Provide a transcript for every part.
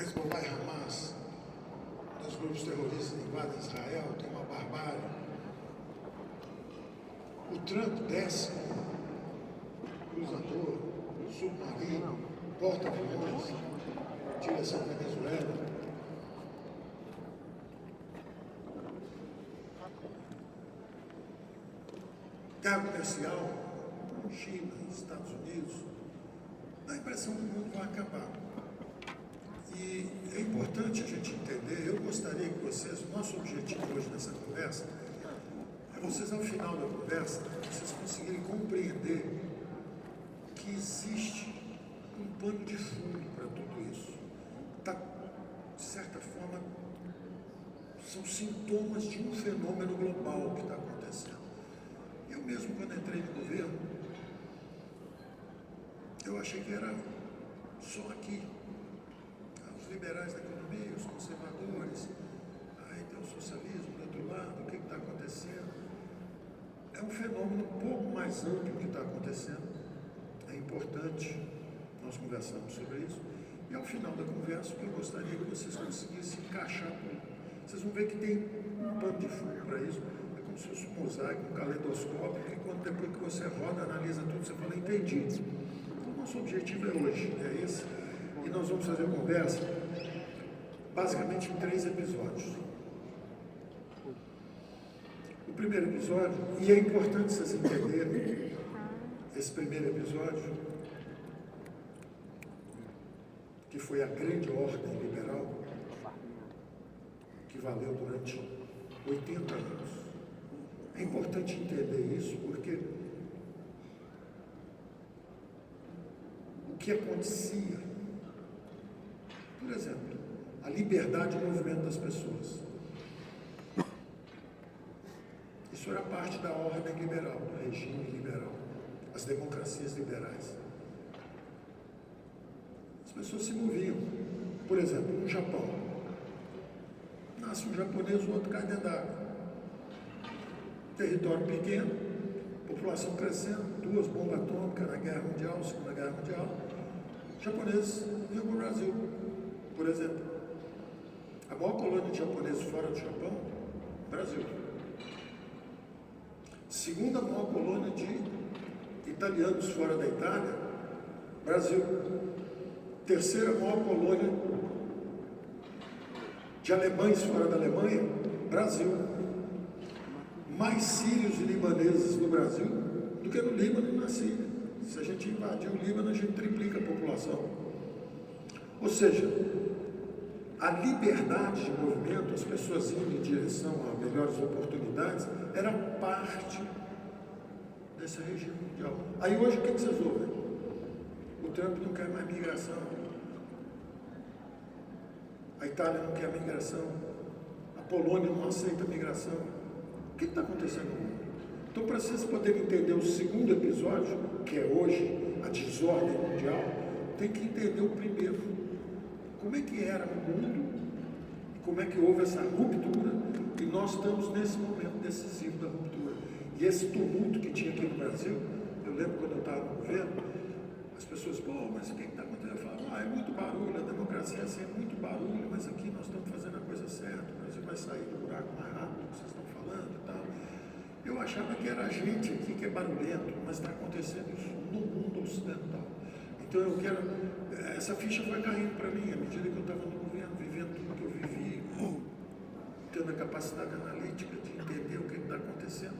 Hezbollah e Hamas, dos grupos terroristas que invadem Israel, tem uma barbárie. O Trump desce cruzador, submarino, porta-aviões, direção Venezuela. Guerra comercial, China, Estados Unidos, dá a impressão que o mundo vai acabar. E é importante a gente entender, eu gostaria que vocês, o nosso objetivo hoje nessa conversa, é vocês ao final da conversa, vocês conseguirem compreender que existe um pano de fundo para tudo isso. Tá, de certa forma, são sintomas de um fenômeno global que está acontecendo. Eu mesmo, quando entrei no governo, eu achei que era só aqui. Os liberais da economia, os conservadores, aí tem o socialismo do outro lado, o que está acontecendo? É um fenômeno um pouco mais amplo que está acontecendo. É importante nós conversarmos sobre isso. E ao final da conversa, eu gostaria que vocês conseguissem encaixar tudo. Vocês vão ver que tem um pano de fundo para isso. É como se fosse um mosaico, um caleidoscópio, que quando depois que você roda, analisa tudo, você fala, entendi. Então, nosso objetivo é hoje, é esse. E nós vamos fazer a conversa basicamente em 3 episódios. O primeiro episódio, e é importante vocês entenderem esse primeiro episódio, que foi a grande ordem liberal, que valeu durante 80 anos. É importante entender isso porque o que acontecia, por exemplo, a liberdade de movimento das pessoas. Isso era parte da ordem liberal, do regime liberal, as democracias liberais. As pessoas se moviam. Por exemplo, no Japão, nasce um japonês, o outro cai dentro d'água. Território pequeno, população crescendo, 2 bombas atômicas na Guerra Mundial, Segunda Guerra Mundial. Japoneses vinham para o Brasil, por exemplo. A maior colônia de japoneses fora do Japão, Brasil. Segunda maior colônia de italianos fora da Itália, Brasil. Terceira maior colônia de alemães fora da Alemanha, Brasil. Mais sírios e libaneses no Brasil do que no Líbano e na Síria. Se a gente invadir o Líbano, a gente triplica a população. Ou seja, a liberdade de movimento, as pessoas indo em direção a melhores oportunidades, era parte desse regime mundial. Aí hoje o que vocês ouvem? O Trump não quer mais migração. A Itália não quer migração. A Polônia não aceita migração. O que está acontecendo no mundo? Então, para vocês poderem entender o segundo episódio, que é hoje a desordem mundial, tem que entender o primeiro. Como é que era o mundo e como é que houve essa ruptura, e nós estamos nesse momento decisivo da ruptura. E esse tumulto que tinha aqui no Brasil, eu lembro quando eu estava no governo, as pessoas, pô, mas o que está acontecendo? Eu falava, é muito barulho, a democracia é sempre muito barulho, mas aqui nós estamos fazendo a coisa certa, o Brasil vai sair do buraco mais rápido, que vocês estão falando e tal. Eu achava que era a gente aqui que é barulhento, mas está acontecendo isso no mundo ocidental. Então eu quero, essa ficha foi caindo para mim, à medida que eu estava no governo, vivendo tudo que eu vivi, tendo a capacidade analítica de entender o que está acontecendo,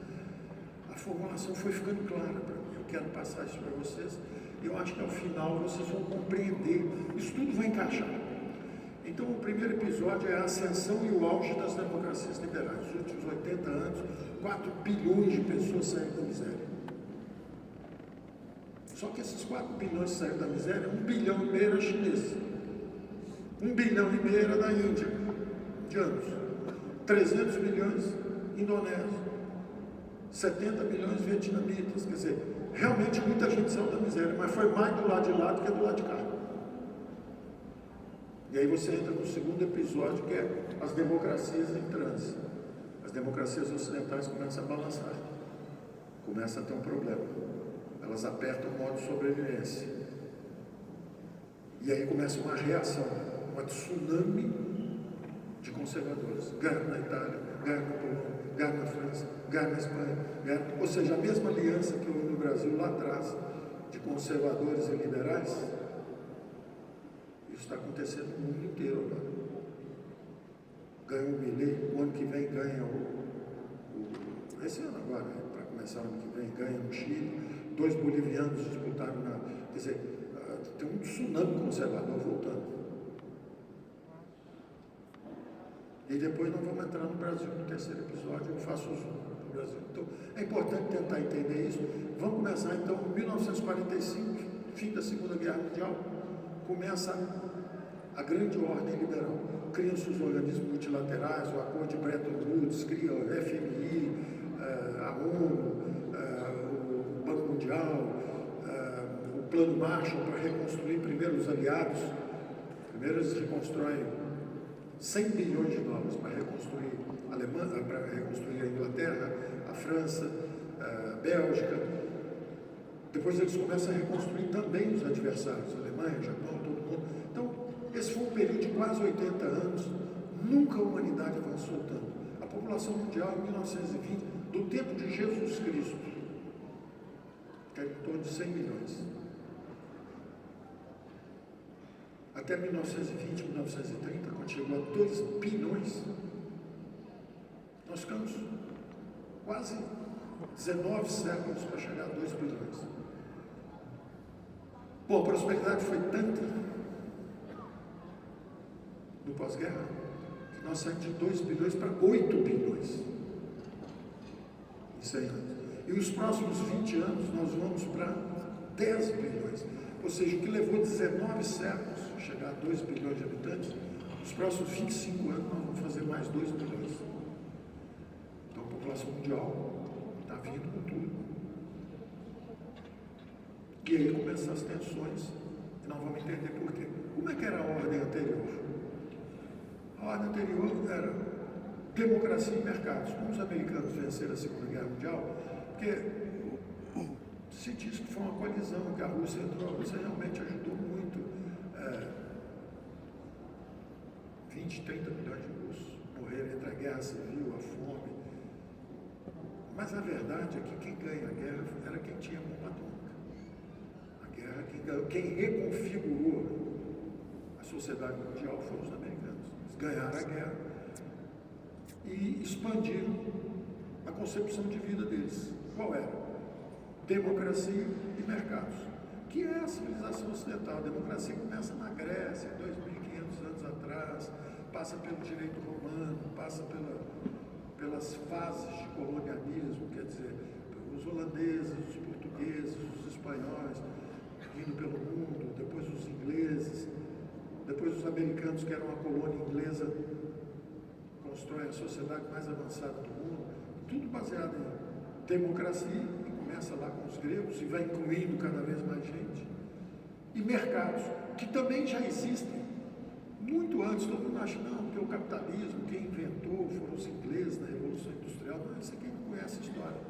a formulação foi ficando clara para mim. Eu quero passar isso para vocês, e eu acho que ao final vocês vão compreender, isso tudo vai encaixar. Então o primeiro episódio é a ascensão e o auge das democracias liberais. Nos últimos 80 anos, 4 bilhões de pessoas saíram da miséria. Só que esses 4 bilhões que saíram da miséria, 1,5 bilhão era chinês. 1,5 bilhão era da Índia, indianos. 300 milhões indonésios. 70 milhões vietnamitas. Quer dizer, realmente muita gente saiu da miséria, mas foi mais do lado de lá do que do lado de cá. E aí você entra no segundo episódio, que é as democracias em transe. As democracias ocidentais começam a balançar. Começa a ter um problema. Elas apertam o modo sobrevivência. E aí começa uma reação. uma tsunami de conservadores. Ganham na Itália, ganham na Polônia, ganham na França, ganham na Espanha, ganham... Ou seja, a mesma aliança que houve no Brasil lá atrás, de conservadores e liberais, isso está acontecendo no mundo inteiro agora. Ganhou o Milei, o ano que vem ganha esse ano agora, para começar o ano que vem, ganha no Chile, 2 bolivianos disputaram na... Quer dizer, tem um tsunami conservador voltando. E depois nós vamos entrar no Brasil no terceiro episódio, eu faço o zoom no Brasil. Então, é importante tentar entender isso. Vamos começar então em 1945, fim da Segunda Guerra Mundial, começa a grande ordem liberal. Criam-se os organismos multilaterais, o Acordo de Bretton Woods, cria o FMI, a ONU, o Banco Mundial, o Plano Marshall para reconstruir primeiro os aliados. Primeiro eles reconstroem 100 bilhões de dólares para reconstruir a Alemanha, para reconstruir a Inglaterra, a França, a Bélgica. Depois eles começam a reconstruir também os adversários, a Alemanha, Japão, todo mundo. Então, esse foi um período de quase 80 anos, nunca a humanidade avançou tanto. A população mundial em 1920, do tempo de Jesus Cristo, que era em torno de 100 milhões, até 1920, 1930, quando chegou a 2 bilhões, nós ficamos quase 19 séculos para chegar a 2 bilhões. Bom, a prosperidade foi tanta no pós-guerra, que nós saímos de 2 bilhões para 8 bilhões em 100 anos. E os próximos 20 anos nós vamos para 10 bilhões. Ou seja, o que levou 19 séculos chegar a 2 bilhões de habitantes, nos próximos 25 anos nós vamos fazer mais 2 bilhões. Então a população mundial está vindo com tudo. E aí começam as tensões, e nós vamos entender por quê. Como é que era a ordem anterior? A ordem anterior era democracia e mercados. Como os americanos venceram a Segunda Guerra Mundial, porque se diz que foi uma colisão, que a Rússia entrou, a Rússia realmente ajudou muito. 20, 30 milhões de russos morreram entre a guerra civil, a fome. Mas a verdade é que quem ganha a guerra era quem tinha bomba atômica. A guerra, quem reconfigurou a sociedade mundial foram os americanos. Eles ganharam a guerra e expandiram a concepção de vida deles. Qual era? Democracia e mercados, que é a civilização ocidental. A democracia começa na Grécia, 2.500 anos atrás, passa pelo direito romano, passa pelas fases de colonialismo, quer dizer, os holandeses, os portugueses, os espanhóis, vindo pelo mundo, depois os ingleses, depois os americanos, que eram uma colônia inglesa, constroem a sociedade mais avançada do mundo, tudo baseado em democracia. Começa lá com os gregos e vai incluindo cada vez mais gente. E mercados, que também já existem. Muito antes, todo mundo acha, não, porque o capitalismo, quem inventou foram os ingleses na Revolução Industrial. Não, isso aqui não conhece a história.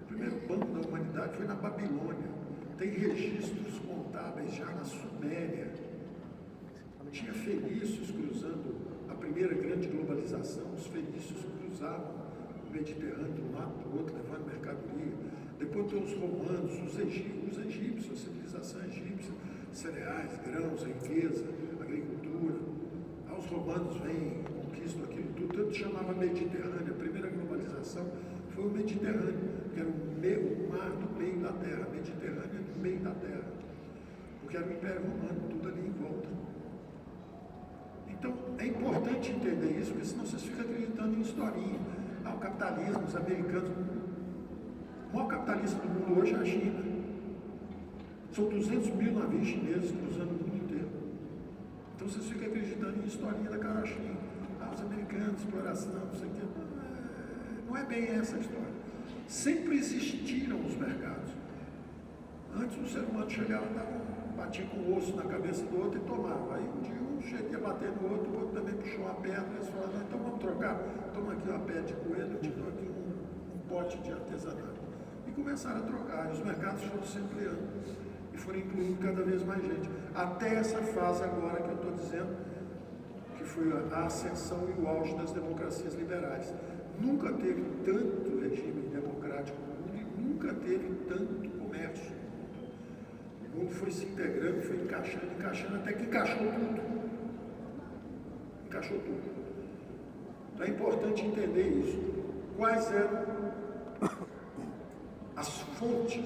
O primeiro banco da humanidade foi na Babilônia. Tem registros contábeis já na Suméria. Tinha fenícios cruzando a primeira grande globalização. Os fenícios cruzavam o Mediterrâneo de um lado para o outro, levando mercadoria. Depois tem os romanos, os egípcios, a civilização egípcia, cereais, grãos, riqueza, agricultura. Aí os romanos vêm, conquistam aquilo tudo, tanto chamava Mediterrâneo. A primeira globalização foi o Mediterrâneo, que era o mar do meio da terra, Mediterrâneo no meio da terra, porque era o Império Romano, tudo ali em volta. Então, é importante entender isso, porque senão vocês ficam acreditando em historinha. O capitalismo, os americanos... O maior capitalista do mundo hoje é a China. São 200 mil navios chineses cruzando o mundo inteiro. Então vocês ficam acreditando em historinha da carochinha. Os americanos, exploração, não sei o quê. Não é bem essa a história. Sempre existiram os mercados. Antes o ser humano chegava, batia com o osso na cabeça do outro e tomava. Aí um dia um ia bater no outro, o outro também puxou uma pedra. Eles falaram, então vamos trocar. Toma aqui uma pedra de coelho, eu te dou aqui um pote de artesanato. E começaram a trocar, e os mercados foram se ampliando. e foram incluindo cada vez mais gente. Até essa fase agora que eu estou dizendo, que foi a ascensão e o auge das democracias liberais. Nunca teve tanto regime democrático no mundo e nunca teve tanto comércio. O mundo foi se integrando, foi encaixando, até que encaixou tudo. Encaixou tudo. Então é importante entender isso. Quais eram as fontes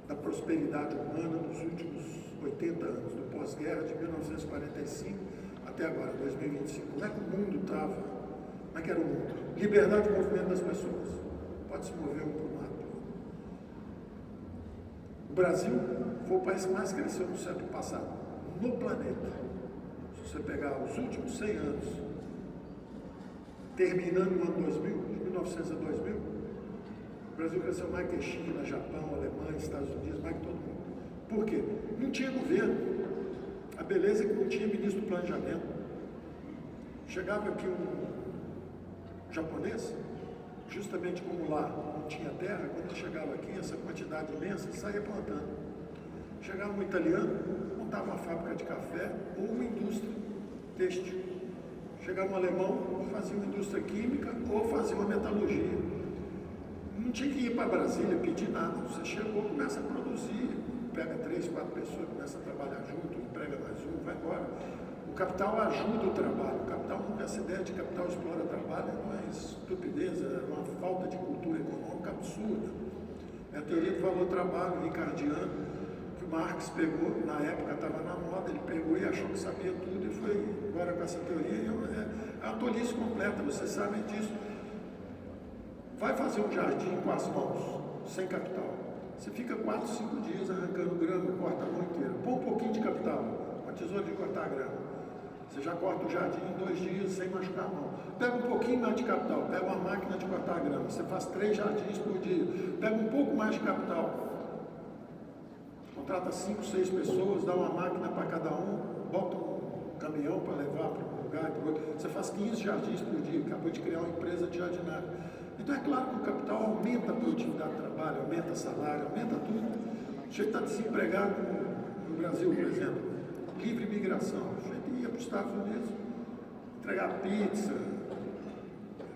da prosperidade humana nos últimos 80 anos, do pós-guerra, de 1945 até agora, 2025? Como é que o mundo estava? Como é que era o mundo? Liberdade de movimento das pessoas. Pode se mover um para um lado. O Brasil foi o país que mais cresceu no século passado, no planeta. Se você pegar os últimos 100 anos, terminando no ano 2000, de 1900 a 2000, o Brasil cresceu mais que China, Japão, Alemanha, Estados Unidos, mais que todo mundo. Por quê? Não tinha governo. A beleza é que não tinha ministro do planejamento. Chegava aqui um japonês, justamente como lá não tinha terra, quando ele chegava aqui, essa quantidade imensa, ele saía plantando. Chegava um italiano, montava uma fábrica de café ou uma indústria têxtil. Chegava um alemão, fazia uma indústria química ou fazia uma metalurgia. Não tinha que ir para Brasília pedir nada. Você chegou, começa a produzir, pega 3, 4 pessoas, começa a trabalhar junto, emprega mais um, vai embora. O capital ajuda o trabalho. O capital, essa ideia de capital explora trabalho não é estupidez, é uma falta de cultura econômica absurda. É a teoria do valor-trabalho ricardiano, que o Marx pegou, na época estava na moda, ele pegou e achou que sabia tudo e foi embora com essa teoria. É uma tolice completa, vocês sabem disso. Vai fazer um jardim com as mãos, sem capital. Você fica 4, 5 dias arrancando grama, corta a mão inteira. Põe um pouquinho de capital, uma tesoura de cortar grama. Você já corta o jardim em 2 dias sem machucar a mão. Pega um pouquinho mais de capital, pega uma máquina de cortar grama. Você faz 3 jardins por dia. Pega um pouco mais de capital. Contrata 5, 6 pessoas, dá uma máquina para cada um, bota um caminhão para levar para um lugar e para o outro. Você faz 15 jardins por dia. Acabou de criar uma empresa de jardinagem. Então é claro que o capital aumenta a produtividade do trabalho, aumenta o salário, aumenta tudo. A gente está desempregado no Brasil, por exemplo. Livre migração. A gente ia para os Estados Unidos entregar pizza,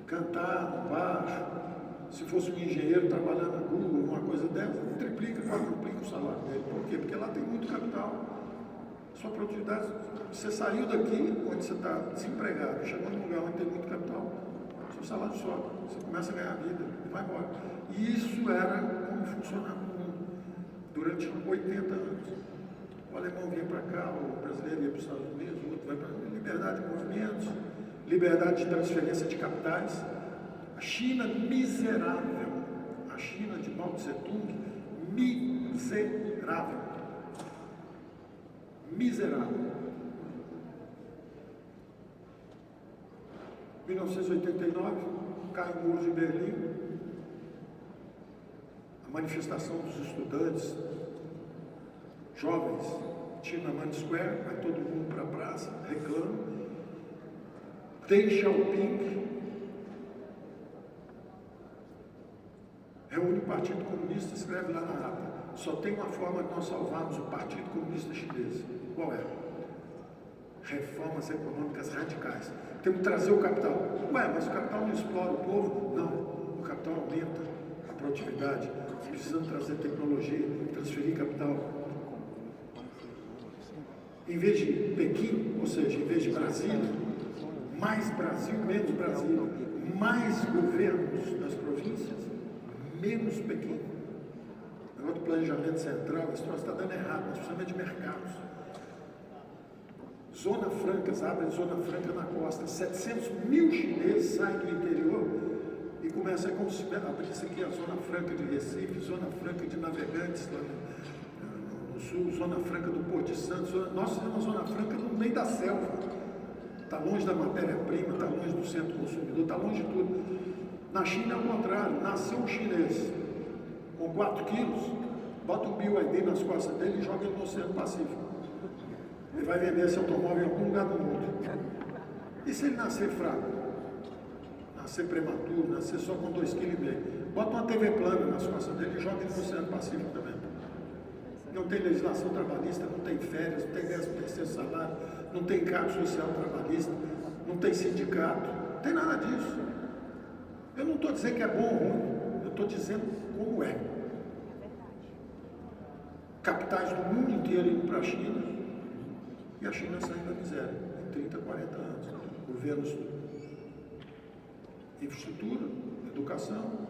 cantar no bar. Se fosse um engenheiro trabalhando na Google, uma coisa dessa, triplica, quadruplica o salário dele. Por quê? Porque lá tem muito capital. Sua produtividade, você saiu daqui, onde você está desempregado, chegou num lugar onde tem muito capital, seu salário sobe, você começa a ganhar vida e vai embora. E isso era como funcionava no mundo durante 80 anos. O alemão vinha para cá, o brasileiro ia para os Estados Unidos, o outro vai para liberdade de movimentos, liberdade de transferência de capitais. A China miserável, a China de Mao Tse Tung, miserável. Miserável. 1989, cai o muro de Berlim, a manifestação dos estudantes, jovens, Tiananmen Square, vai todo mundo para a praça, reclama. Deng Xiaoping reúne o Partido Comunista, escreve lá na ata: só tem uma forma de nós salvarmos o Partido Comunista Chinês. Qual é? Reformas econômicas radicais. Temos que trazer o capital. Ué, mas o capital não explora o povo? Não. O capital aumenta a produtividade. Precisamos trazer tecnologia, transferir capital. Em vez de Pequim, ou seja, em vez de Brasília, mais Brasil, menos Brasília, mais governos das províncias, menos Pequim. O negócio do planejamento central, esse troço está dando errado, nós precisamos de mercados. Zona francas, abrem zona franca na costa. 700 mil chineses saem do interior e começam a abrir isso aqui, a zona franca de Recife, zona franca de Navegantes, lá no sul, zona franca do Porto de Santos. Nós temos uma zona franca no meio da selva. Está longe da matéria-prima, está longe do centro consumidor, está longe de tudo. Na China é o contrário, nasceu um chinês com 4 quilos, bota um BYD nas costas dele e joga ele no Oceano Pacífico. Ele vai vender esse automóvel em algum lugar do mundo. E se ele nascer fraco? Nascer prematuro, nascer só com 2,5 kg? Bota uma TV plana nas costas dele e joga ele no Oceano Pacífico também. não tem legislação trabalhista, não tem férias, não tem 13º salário, não tem encargo social trabalhista, não tem sindicato, não tem nada disso. Eu não estou dizendo que é bom ou ruim, eu estou dizendo como é. Capitais do mundo inteiro indo para a China e a China saindo da miséria em 30, 40 anos. Governos, infraestrutura, educação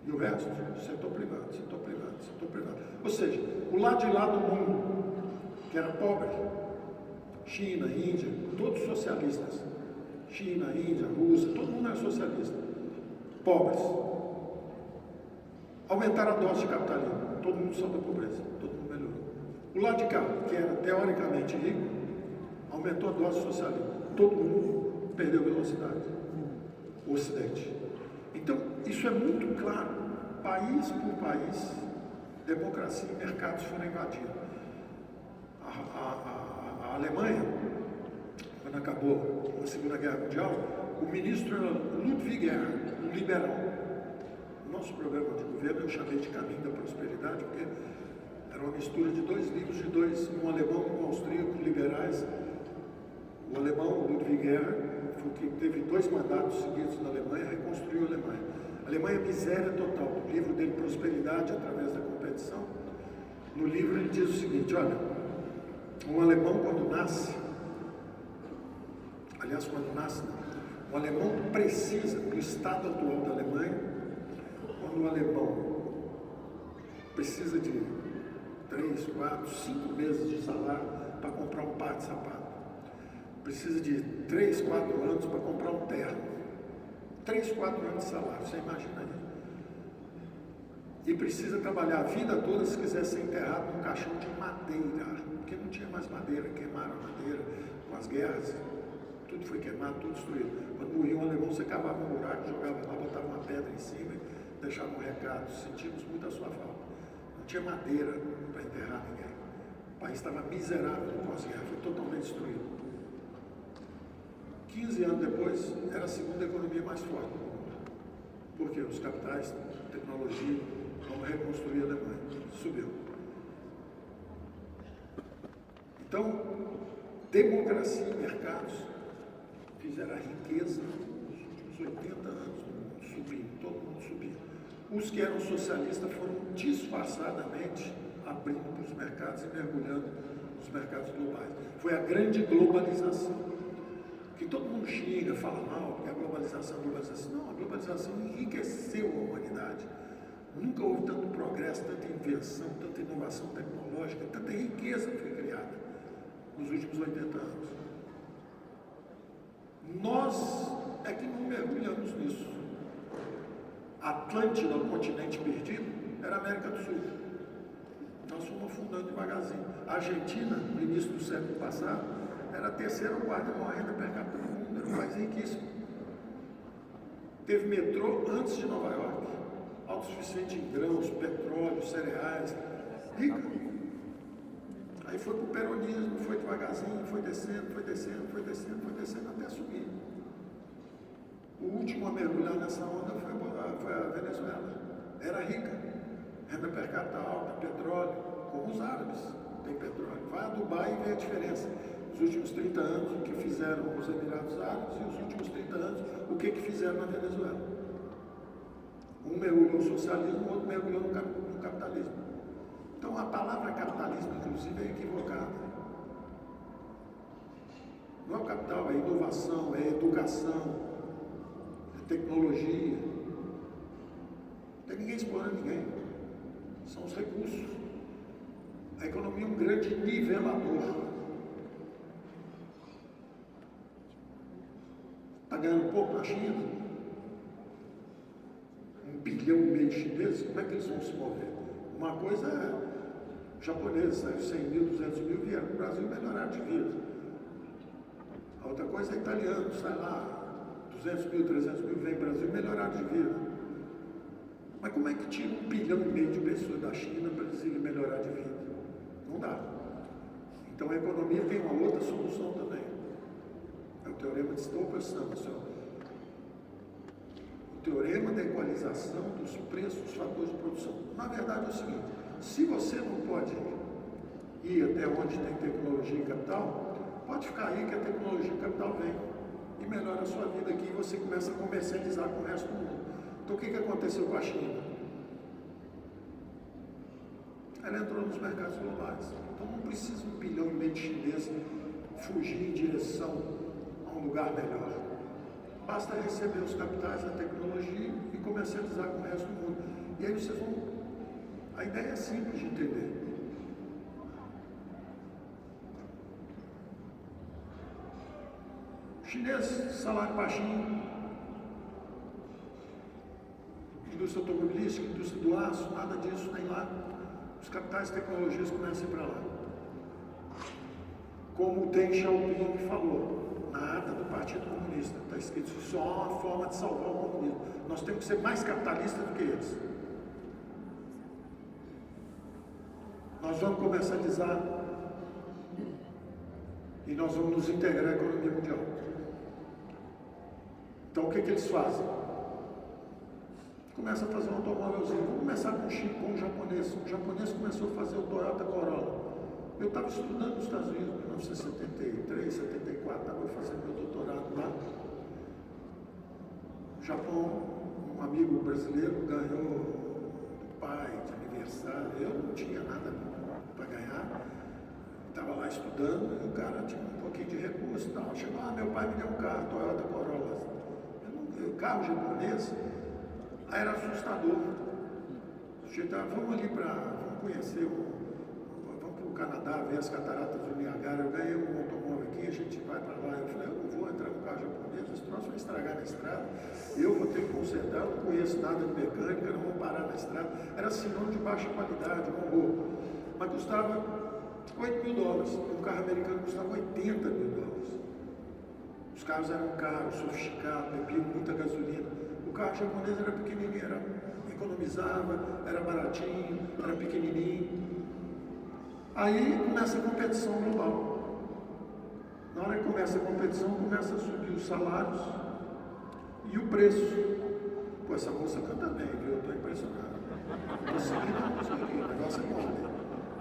e o resto, setor privado, setor privado, setor privado. Ou seja, o lado de lá do mundo, que era pobre, China, Índia, todos socialistas, China, Índia, Rússia, todo mundo era socialista, pobres. Aumentaram a dose de capitalismo, todo mundo saiu da pobreza, todo mundo melhorou. O lado de cá, que era teoricamente rico, aumentou a dose socialista, todo mundo perdeu velocidade, o Ocidente. Então, isso é muito claro, país por país, democracia e mercados foram invadidos. A Alemanha, quando acabou a Segunda Guerra Mundial, o ministro era Ludwig Erhard, um liberal. O nosso programa de governo eu chamei de Caminho da Prosperidade, porque era uma mistura de dois livros, um alemão e um austríaco, liberais. O alemão, Ludwig Erhard, foi que teve 2 mandatos seguidos na Alemanha, reconstruiu a Alemanha. A Alemanha é miséria total. No livro dele, Prosperidade através da Competição, no livro ele diz o seguinte, olha, um alemão quando nasce, aliás, quando nasce, um alemão precisa, no estado atual da Alemanha, quando um alemão precisa de 3, 4, 5 meses de salário para comprar um par de sapato, precisa de 3, 4 anos para comprar um terno, 3, 4 anos de salário, você imagina isso? E precisa trabalhar a vida toda se quiser ser enterrado num caixão de madeira, porque não tinha mais madeira, queimaram a madeira com as guerras, tudo foi queimado, tudo destruído. Quando morria um alemão, você cavava um buraco, jogava lá, botava uma pedra em cima e deixava um recado, sentimos muito a sua falta. Não tinha madeira para enterrar ninguém. O país estava miserável no pós-guerra, foi totalmente destruído. 15 anos depois, era a segunda economia mais forte do mundo. Porque os capitais, tecnologia, vamos reconstruir a Alemanha. Subiu. Então, democracia e mercados fizeram a riqueza nos últimos 80 anos do mundo subindo, todo mundo subindo. Os que eram socialistas foram disfarçadamente abrindo para os mercados e mergulhando nos mercados globais. Foi a grande globalização. Que todo mundo xinga, fala mal, porque a globalização. Não, a globalização enriqueceu a humanidade. Nunca houve tanto progresso, tanta invenção, tanta inovação tecnológica, tanta riqueza foi criada nos últimos 80 anos. Nós é que não mergulhamos nisso. Atlântida, o continente perdido, era a América do Sul. Nós fomos afundando devagarzinho. A Argentina, no início do século passado, era a terceira ou quarta maior renda per capita do mundo, era um país riquíssimo. Teve metrô antes de Nova York, autossuficiente em grãos, petróleo, cereais, rica. Aí foi para o peronismo, foi devagarzinho, foi descendo, foi descendo, foi descendo, foi descendo até subir. O último a mergulhar nessa onda foi a Venezuela. Era rica, renda per capita alta, petróleo, como os árabes têm petróleo. Vai a Dubai e vê a diferença. Os últimos 30 anos, o que fizeram os Emirados Árabes, e os últimos 30 anos, o que fizeram na Venezuela. Um mergulhou no socialismo, o outro mergulhou no capitalismo. Então a palavra capitalismo, inclusive, é equivocada. Não é o capital, é inovação, é educação, é tecnologia. Não tem ninguém explorando ninguém. São os recursos. A economia é um grande nivelador. Está ganhando pouco na China? 1,5 bilhão de chineses, como é que eles vão se mover? Uma coisa é japoneses, saiu 100 mil, 200 mil, vieram para o Brasil e melhoraram de vida. A outra coisa é italiano, sai lá, 200 mil, 300 mil, vem para o Brasil e melhoraram de vida. Mas como é que tira 1,5 bilhão de pessoas da China para eles irem melhorar de vida? Não dá. Então a economia tem uma outra solução também. É o teorema de Stolper-Samuelson. O teorema da equalização dos preços dos fatores de produção. Na verdade é o seguinte, se você não pode ir até onde tem tecnologia e capital, pode ficar aí que a tecnologia e capital vem e melhora a sua vida aqui e você começa a comercializar com o resto do mundo. Então o que aconteceu com a China? Ela entrou nos mercados globais. Então não precisa 1,5 bilhão de chineses fugir em direção a um lugar melhor. Basta receber os capitais da tecnologia e comercializar com o resto do mundo. E aí vocês vão... A ideia é simples de entender. Chinês, salário baixinho, indústria automobilística, indústria do aço, nada disso tem lá. Os capitais de tecnologias começam a ir para lá. Como o Deng Xiaoping falou, nada do Partido Comunista, está escrito só uma forma de salvar o comunismo. Nós temos que ser mais capitalistas do que eles. Nós vamos comercializar e nós vamos nos integrar à economia mundial. Então o que eles fazem? Começa a fazer um automóvelzinho. Vamos começar com um japonês. O japonês começou a fazer o Toyota Corolla. Eu estava estudando nos Estados Unidos em 1973, 74, estava fazendo meu doutorado lá. No Japão, um amigo brasileiro ganhou do pai de aniversário. Eu não tinha nada para ganhar. Estava lá estudando e o cara tinha um pouquinho de recurso e tal. Chegou, meu pai me deu um carro, Toyota Corolla. O carro japonês era assustador. Vamos ali vamos conhecer, vamos para o Canadá, ver as cataratas do Niagara. Eu ganhei um automóvel aqui, a gente vai para lá. Eu falei, eu não vou entrar no carro japonês, esse troço vai estragar na estrada. Eu vou ter que consertar, eu não conheço nada de mecânica, não vou parar na estrada. Era sinônimo de baixa qualidade, um horror. Mas custava $8.000. Um carro americano custava $80.000. Os carros eram caros, sofisticados, bebiam muita gasolina. O carro japonês era pequenininho, economizava, era baratinho, era pequenininho. Aí começa a competição global. Na hora que começa a competição, começa a subir os salários e o preço. Pô, essa moça canta bem, viu? Eu estou impressionado. Estou seguindo a música aqui, o negócio é bom, né?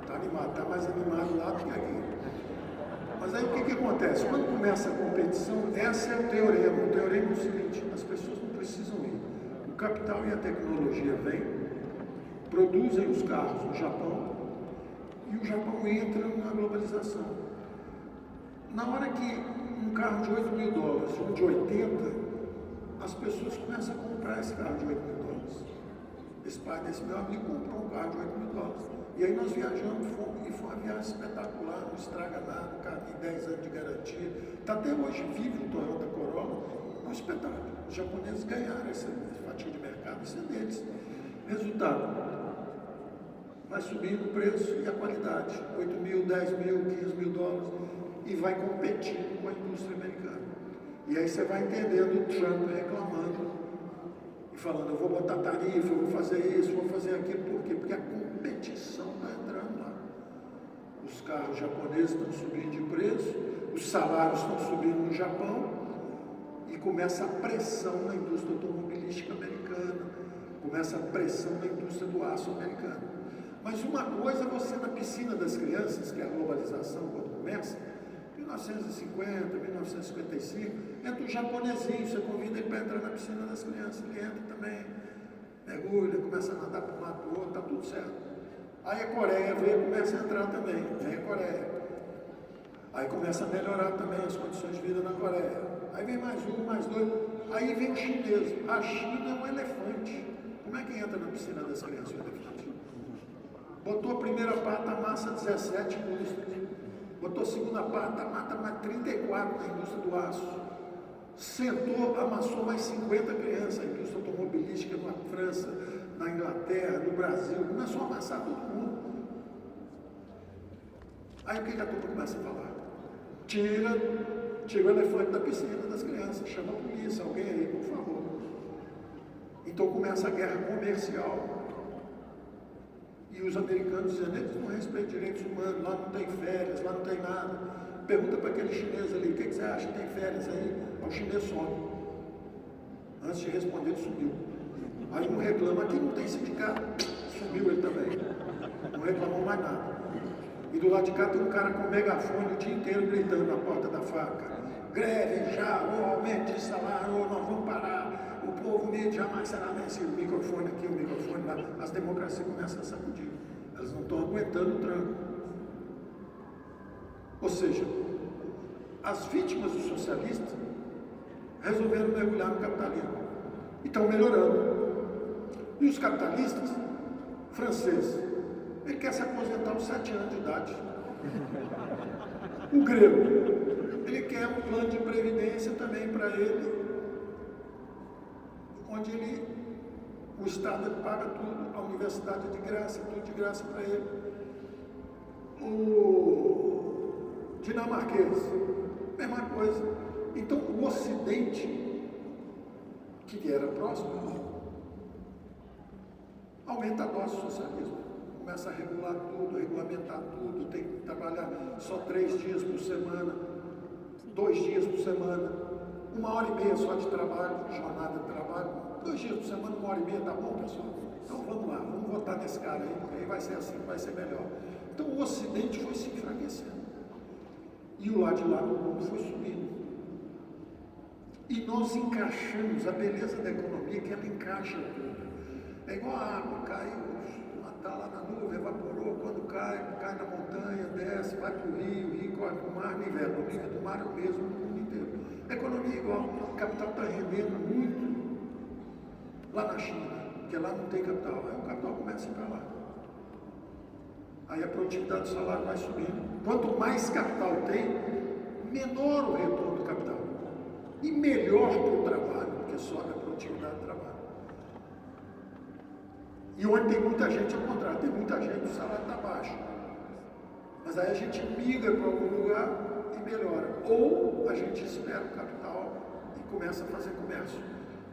Está animado, está mais animado lá do que aqui. Mas aí o que acontece? Quando começa a competição, esse é o teorema. O teorema é o seguinte, as pessoas não precisam ir. O capital e a tecnologia vêm, produzem os carros no Japão, e o Japão entra na globalização. Na hora que um carro de $8.000, um de 80, as pessoas começam a comprar esse carro de $8.000. Esse pai desse meu amigo comprou um carro de $8.000. E aí nós viajamos, e foi uma viagem espetacular, não estraga nada, o carro tem 10 anos de garantia. Está até hoje vivo o Toyota Corolla, é um espetáculo. Os japoneses ganharam essa fatia de mercado, isso é deles. Resultado, vai subindo o preço e a qualidade, $8.000, $10.000, $15.000, e vai competindo com a indústria americana. E aí você vai entendendo o Trump reclamando e falando, eu vou botar tarifa, eu vou fazer isso, vou fazer aquilo. Por quê? Porque a competição está entrando lá. Os carros japoneses estão subindo de preço, os salários estão subindo no Japão, e começa a pressão na indústria automobilística americana, começa a pressão na indústria do aço americana. Mas uma coisa é você na piscina das crianças, que é a globalização quando começa, 1950, 1955, entra o japonesinho, você convida ele para entrar na piscina das crianças, ele entra também, mergulha, começa a nadar para um lado para o outro, está tudo certo. Aí a Coreia vem, começa a entrar também, vem a Coreia. Aí começa a melhorar também as condições de vida na Coreia. Aí vem mais um, mais dois, aí vem o chinês. A China é um elefante. Como é que entra na piscina das crianças o elefante? Botou a primeira pata, amassa 17 indústrias. Botou a segunda pata, mata mais 34 na indústria do aço. Sentou, amassou mais 50 crianças, a indústria automobilística na França, na Inglaterra, no Brasil, começou a amassar todo mundo. Aí o que a turma começa a falar? Tira o elefante da piscina das crianças, chama a polícia, alguém aí, por favor. Então começa a guerra comercial. E os americanos dizendo, eles não respeitam direitos humanos, lá não tem férias, lá não tem nada. Pergunta para aquele chinês ali, o que você acha que tem férias aí? O chinês some. Antes de responder, ele sumiu. Aí um reclama, aqui não tem sindicato. Sumiu ele também. Não reclamou mais nada. E do lado de cá tem um cara com megafone o dia inteiro gritando na porta da fábrica: greve já, ou aumente de salário, ou nós vamos parar, o povo unido jamais será vencido. O microfone aqui, o microfone lá, as democracias começam a sacudir, elas não estão aguentando o tranco. Ou seja, as vítimas dos socialistas resolveram mergulhar no capitalismo e estão melhorando. E os capitalistas, franceses, ele quer se aposentar aos 7 anos de idade. O grego, ele quer um plano de previdência também para ele, onde o Estado paga tudo, a universidade é de graça, tudo de graça para ele. O dinamarquês, mesma coisa. Então o Ocidente, que era próximo, aumenta a dose do socialismo, começa a regular tudo, regulamentar tudo, tem que trabalhar só 3 dias por semana, 2 dias por semana, 1h30 só de trabalho, jornada de trabalho, 2 dias por semana, 1h30, tá bom, pessoal? Então vamos lá, vamos votar nesse cara aí, porque aí vai ser assim, vai ser melhor. Então o Ocidente foi se enfraquecendo e o lado de lá do mundo foi subindo. E nós encaixamos a beleza da economia, que ela encaixa tudo. É igual a água, caiu, está lá na nuvem, evaporou, quando cai na montanha, desce, vai para o rio corre para o mar, no inverno. O nível do mar é o mesmo no mundo inteiro. A economia é igual, o capital está rendendo muito lá na China, porque lá não tem capital, aí o capital começa a ir para lá. Aí a produtividade do salário vai subindo. Quanto mais capital tem, menor o retorno do capital. E melhor para o trabalho, porque sobe a produtividade do trabalho. E onde tem muita gente, ao contrário, tem muita gente, o salário está baixo. Mas aí a gente migra para algum lugar e melhora. Ou a gente espera o capital e começa a fazer comércio.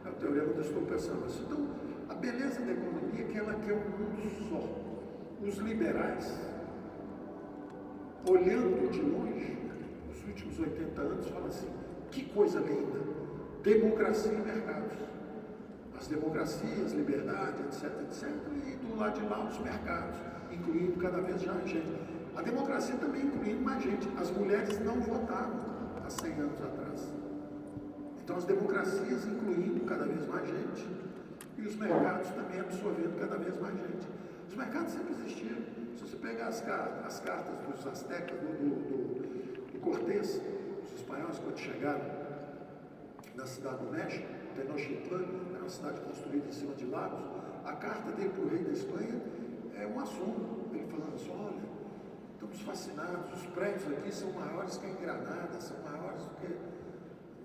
É o teorema do estou pensando assim. Então, a beleza da economia é que ela quer um mundo só. Os liberais, olhando de longe, nos últimos 80 anos, falam assim: que coisa linda, democracia e mercados. As democracias, liberdade, etc, etc, e do lado de lá os mercados, incluindo cada vez mais gente. A democracia também incluindo mais gente. As mulheres não votavam há 100 anos atrás. Então as democracias incluindo cada vez mais gente e os mercados também absorvendo cada vez mais gente. Os mercados sempre existiram. Se você pegar as cartas dos astecas, do Cortés, os espanhóis, quando chegaram na cidade do México, Tenochtitlan, era uma cidade construída em cima de lagos, a carta dele para o rei da Espanha é um assunto. Ele falando assim: olha, estamos fascinados, os prédios aqui são maiores que em Granada, são maiores do que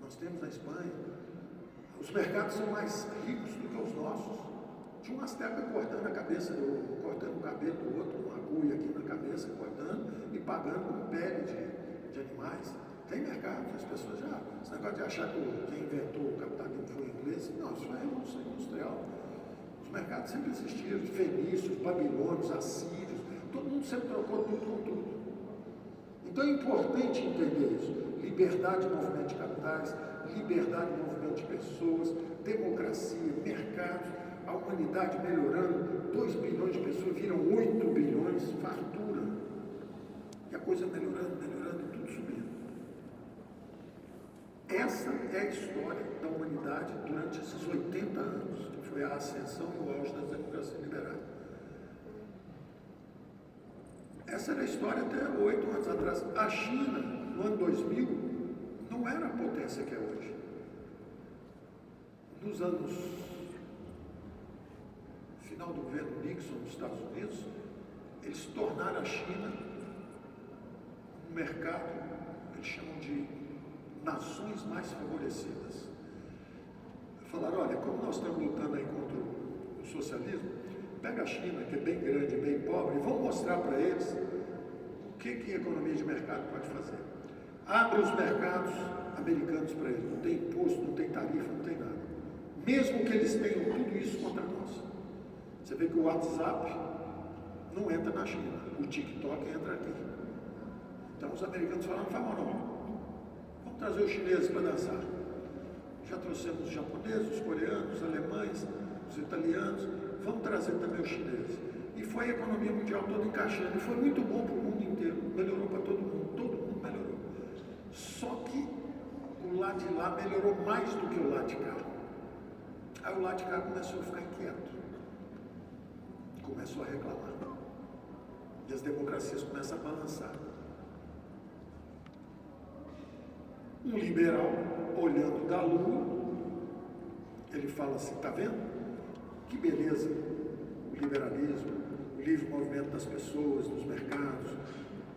nós temos na Espanha. Os mercados são mais ricos do que os nossos. Tinha um asteca cortando a cabeça, cortando o cabelo do outro, uma agulha aqui na cabeça, cortando e pagando com pele de animais. Tem mercado, as pessoas já... Esse negócio de achar que quem inventou o capitalismo foi o inglês, não, isso é revolução industrial. Os mercados sempre existiram, fenícios, babilônios, assírios, todo mundo sempre trocou tudo com tudo. Então é importante entender isso. Liberdade de movimento de capitais, liberdade de movimento de pessoas, democracia, mercados, a humanidade melhorando, 2 bilhões de pessoas viram 8 bilhões, fartura. E a coisa melhorando, tudo subindo. Essa é a história da humanidade durante esses 80 anos, que foi a ascensão e o auge das democracias liberais. Essa era a história até 8 anos atrás. A China, no ano 2000, não era a potência que é hoje. Nos anos... final do governo Nixon nos Estados Unidos, eles tornaram a China um mercado, eles chamam de nações mais favorecidas. Falaram: olha, como nós estamos lutando aí contra o socialismo, pega a China, que é bem grande, bem pobre, e vamos mostrar para eles o que a economia de mercado pode fazer. Abre os mercados americanos para eles, não tem imposto, não tem tarifa, não tem nada. Mesmo que eles tenham tudo isso contra nós. Você vê que o WhatsApp não entra na China, o TikTok entra aqui. Então os americanos falaram: não faz mal não. Vamos trazer os chineses para dançar. Já trouxemos os japoneses, os coreanos, os alemães, os italianos. Vamos trazer também os chineses. E foi a economia mundial toda encaixando. E foi muito bom para o mundo inteiro. Melhorou para todo mundo melhorou. Só que o lado de lá melhorou mais do que o lado de cá. Aí o lado de cá começou a ficar inquieto. Começou a reclamar. E as democracias começam a balançar. Um liberal, olhando da lua, ele fala assim, tá vendo? Que beleza o liberalismo, o livre movimento das pessoas, dos mercados,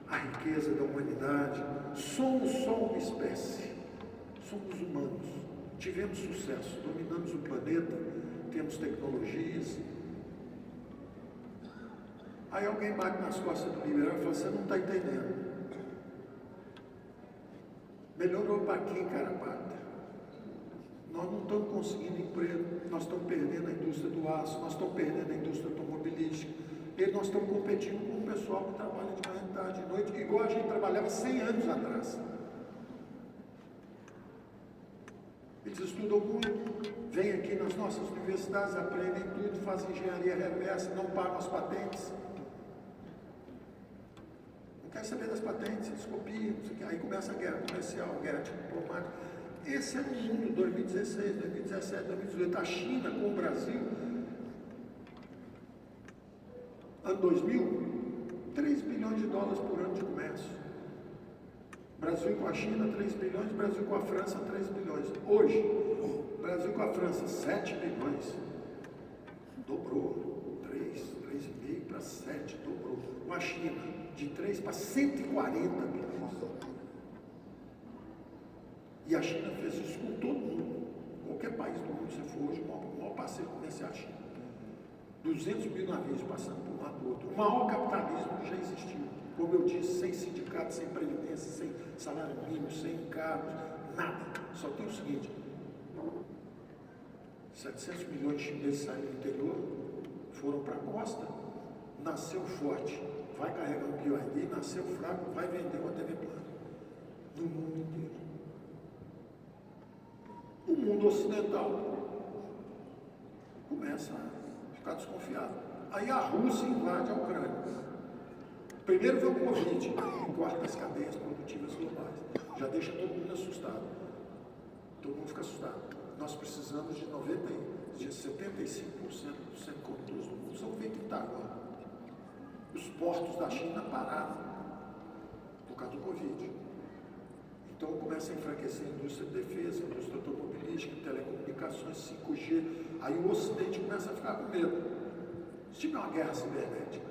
a riqueza da humanidade. Somos só uma espécie, somos humanos, tivemos sucesso, dominamos o planeta, temos tecnologias. Aí alguém bate nas costas do liberal e fala, você não está entendendo. Melhorou para quem, cara pata? Nós não estamos conseguindo emprego, nós estamos perdendo a indústria do aço, nós estamos perdendo a indústria automobilística, e nós estamos competindo com o pessoal que trabalha de manhã, tarde, de noite, igual a gente trabalhava 100 anos atrás. Eles estudam muito, vêm aqui nas nossas universidades, aprendem tudo, fazem engenharia reversa, não pagam as patentes. Não quer saber das patentes, eles copiam, aí começa a guerra comercial, a guerra diplomática. Esse é o mundo 2016, 2017, 2018. A China com o Brasil, ano 2000, 3 bilhões de dólares por ano de comércio. Brasil com a China, 3 bilhões, Brasil com a França, 3 bilhões. Hoje, Brasil com a França, 7 bilhões. Dobrou, 3,5 para 7, dobrou. Com a China, de 3 para 140 bilhões. E a China fez isso com todo mundo. Qualquer país do mundo, se for hoje, o maior parceiro comercial é a China. 200 mil navios passando por um lado do outro. O maior capitalismo que já existiu. Como eu disse, sem sindicato, sem previdência, sem salário mínimo, sem encargos, nada. Só tem o seguinte: 700 milhões de chineses saíram do interior, foram para a costa, nasceu forte, vai carregar um BioID, nasceu fraco, vai vender uma TV plana. No mundo inteiro. O mundo ocidental começa a ficar desconfiado. Aí a Rússia invade a Ucrânia. Primeiro veio o Covid, que corta as cadeias produtivas globais. Já deixa todo mundo assustado. Todo mundo fica assustado. Nós precisamos de 75% dos semicondutores do mundo são feitos em Taiwan. Os portos da China pararam por causa do Covid. Então começa a enfraquecer a indústria de defesa, a indústria automobilística, telecomunicações, 5G. Aí o Ocidente começa a ficar com medo. Se tiver uma guerra cibernética,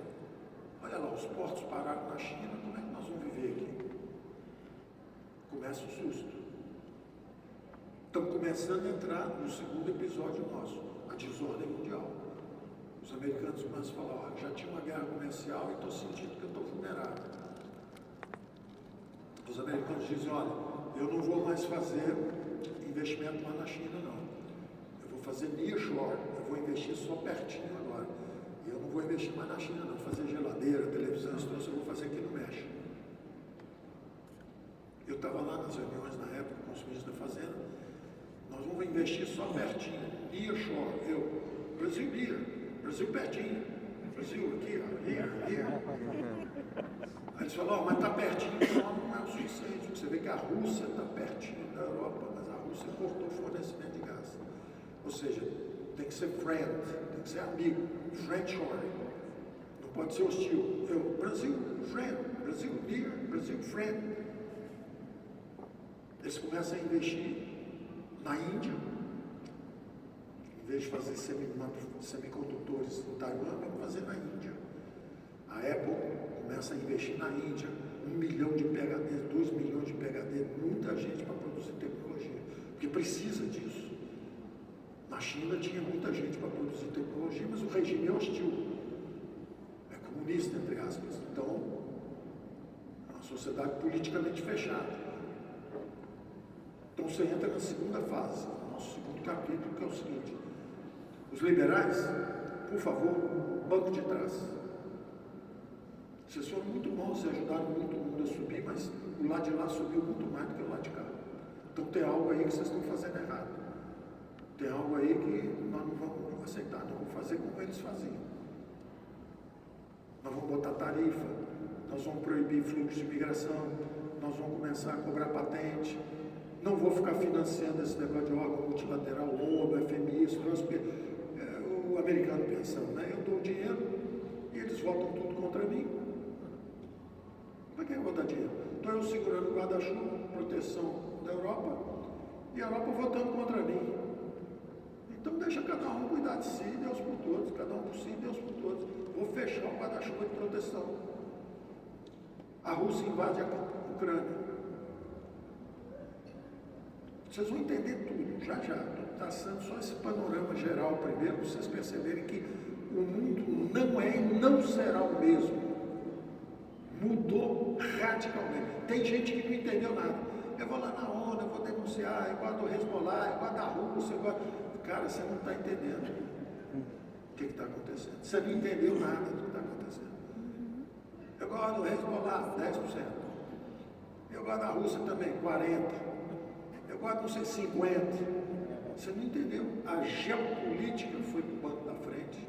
olha lá, os portos pararam na China, como é que nós vamos viver aqui? Começa o susto. Estamos começando a entrar no segundo episódio nosso, a desordem mundial. Os americanos começam a falar, já tinha uma guerra comercial e estou sentindo que eu estou vulnerável. Os americanos dizem, olha, eu não vou mais fazer investimento lá na China, não. Eu vou fazer nearshore, eu vou investir só pertinho agora. E eu não vou investir mais na China, não. Fazer geladeira, televisão, isso eu vou fazer aqui no México. Eu estava lá nas reuniões na época com os ministros da Fazenda. Nós vamos investir só pertinho, nearshore. Eu, Brasil near, Brasil pertinho. Brasil aqui, ó, here. Aí eles falaram, mas está pertinho, não é o suficiente. Você vê que a Rússia está pertinho da Europa, mas a Rússia cortou o fornecimento de gás. Ou seja, tem que ser friend, tem que ser amigo, friendshoring. Não pode ser hostil. Eu, Brasil, friend, Brasil near, Brasil friend. Eles começam a investir na Índia. Em vez de fazer semicondutores em Taiwan, vamos fazer na Índia. A Apple começa a investir na Índia, 1 milhão de PhDs, 2 milhões de PhD, muita gente para produzir tecnologia, porque precisa disso. Na China tinha muita gente para produzir tecnologia, mas o regime é hostil, é comunista, entre aspas. Então, é uma sociedade politicamente fechada. Então você entra na segunda fase, no nosso segundo capítulo, que é o seguinte: os liberais, por favor, banco de trás. Vocês foram muito bons, vocês ajudaram muito o mundo a subir, mas o lado de lá subiu muito mais do que o lado de cá. Então tem algo aí que vocês estão fazendo errado. Tem algo aí que nós não vamos aceitar, não vamos fazer como eles faziam. Nós vamos botar tarifa, nós vamos proibir fluxo de imigração, nós vamos começar a cobrar patente, não vou ficar financiando esse negócio de órgão multilateral, ONU, FMI, isso, porque o americano pensando, né? Eu dou dinheiro e eles votam tudo contra mim. Como é que eu vou dar dinheiro? Estou eu segurando o guarda-chuva, proteção da Europa, e a Europa votando contra mim. Então deixa cada um cuidar de si, Deus por todos, cada um por si, Deus por todos. Vou fechar o guarda-chuva de proteção. A Rússia invade a Ucrânia. Vocês vão entender tudo, já já. Estou traçando só esse panorama geral primeiro, para vocês perceberem que o mundo não é e não será o mesmo. Mudou radicalmente. Tem gente que não entendeu nada. Eu vou lá na ONU, eu vou denunciar, eu gosto do Hezbollah, eu gosto da Rússia, eu gosto... Cara, você não está entendendo o que está acontecendo. Você não entendeu nada do que está acontecendo. Eu gosto do Hezbollah, 10%. Eu gosto da Rússia também, 40%. Eu gosto, não sei, 50%. Você não entendeu. A geopolítica foi para o banco da frente.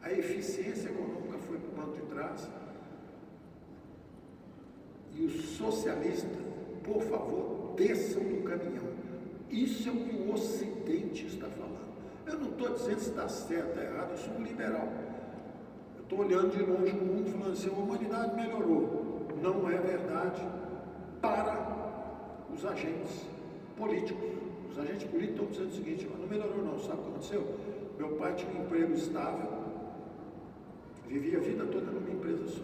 A eficiência econômica foi para o banco de trás. E os socialistas, por favor, desçam do caminhão. Isso é o que o Ocidente está falando. Eu não estou dizendo se está certo ou errado, eu sou um liberal. Eu estou olhando de longe o mundo falando assim, a humanidade melhorou. Não é verdade para os agentes políticos. Os agentes políticos estão dizendo o seguinte, não melhorou não, sabe o que aconteceu? Meu pai tinha um emprego estável, vivia a vida toda numa empresa só.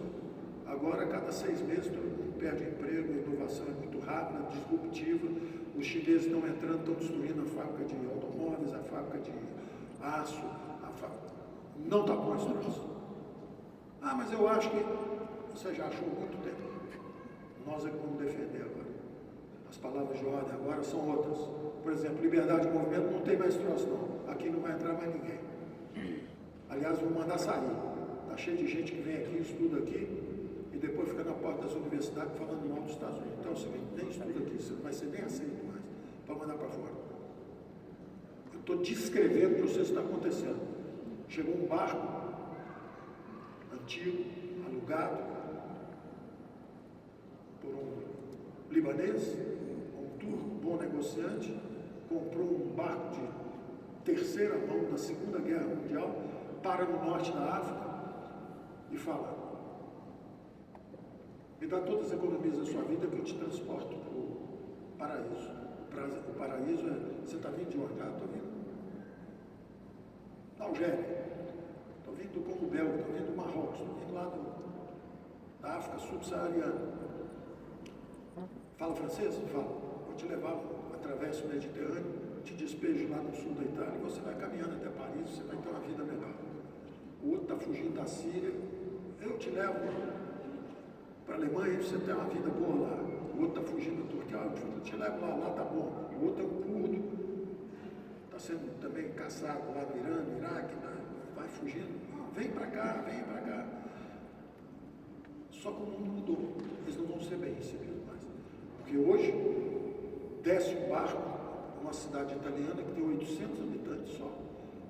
Agora, a cada 6 meses, todo mundo perde emprego, a inovação é muito rápida, disruptiva, os chineses estão entrando, estão destruindo a fábrica de automóveis, a fábrica de aço, não está bom esse troço. Ah, mas eu acho que você já achou muito tempo. Nós é que vamos defender agora. As palavras de ordem agora são outras. Por exemplo, liberdade de movimento não tem mais troço não. Aqui não vai entrar mais ninguém. Aliás, vou mandar sair. Está cheio de gente que vem aqui, estuda aqui, e depois fica na porta das universidades falando mal dos Estados Unidos. Então é o seguinte, nem estuda aqui, você não vai ser nem aceito mais, para mandar para fora. Eu estou descrevendo para vocês o que está acontecendo. Chegou um barco antigo, alugado, por um libanês, um turco, bom negociante, comprou um barco de terceira mão da Segunda Guerra Mundial, para no norte da África e fala: me dá todas as economias da sua vida que eu te transporto para o paraíso. O paraíso é, você está vindo de onde? Ah, estou vindo da Algéria, estou vindo do Congo Belga, estou vindo do Marrocos, estou vindo lá da África subsaariana. Fala francês? Fala. Vou te levar, através do Mediterrâneo, te despejo lá no sul da Itália, e você vai caminhando até Paris, você vai ter uma vida melhor. O outro está fugindo da Síria, eu te levo para a Alemanha, você tem uma vida boa lá. O outro está fugindo da Turquia, eu te levo lá está bom. O outro é um curdo, está sendo também caçado lá no Irã, no Iraque, vai fugindo. Não, vem para cá, vem para cá. Só que o mundo mudou, eles não vão ser bem recebidos mais. Porque hoje, desce um barco, uma cidade italiana que tem 800 habitantes só,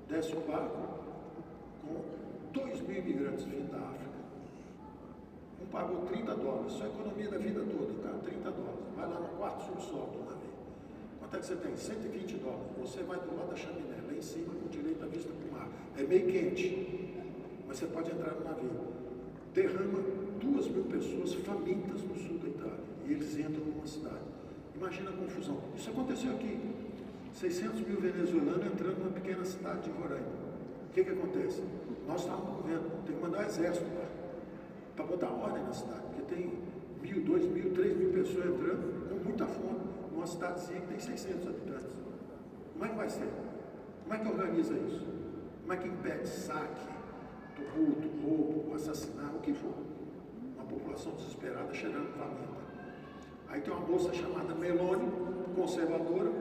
desce um barco com 2.000 imigrantes vindo da África. Um pagou $30, só a economia da vida toda, tá? $30. Vai lá no quarto subsolo do navio. Quanto é que você tem? $120. Você vai do lado da chaminé, lá em cima, com direito à vista para o mar. É meio quente, mas você pode entrar no navio. Derrama 2.000 pessoas famintas no sul da Itália. E eles entram numa cidade. Imagina a confusão. Isso aconteceu aqui. 600 mil venezuelanos entrando numa pequena cidade de Roraima. O que acontece? Nós estávamos vendo, tem que mandar exército lá, para botar ordem na cidade, porque tem 1.000, 2.000, 3.000 pessoas entrando com muita fome, numa cidadezinha que tem 600 habitantes. Como é que vai ser? Como é que organiza isso? Como é que impede saque, tumulto, roubo, assassinato, o que for? Uma população desesperada cheirando faminta. Aí tem uma moça chamada Meloni, conservadora,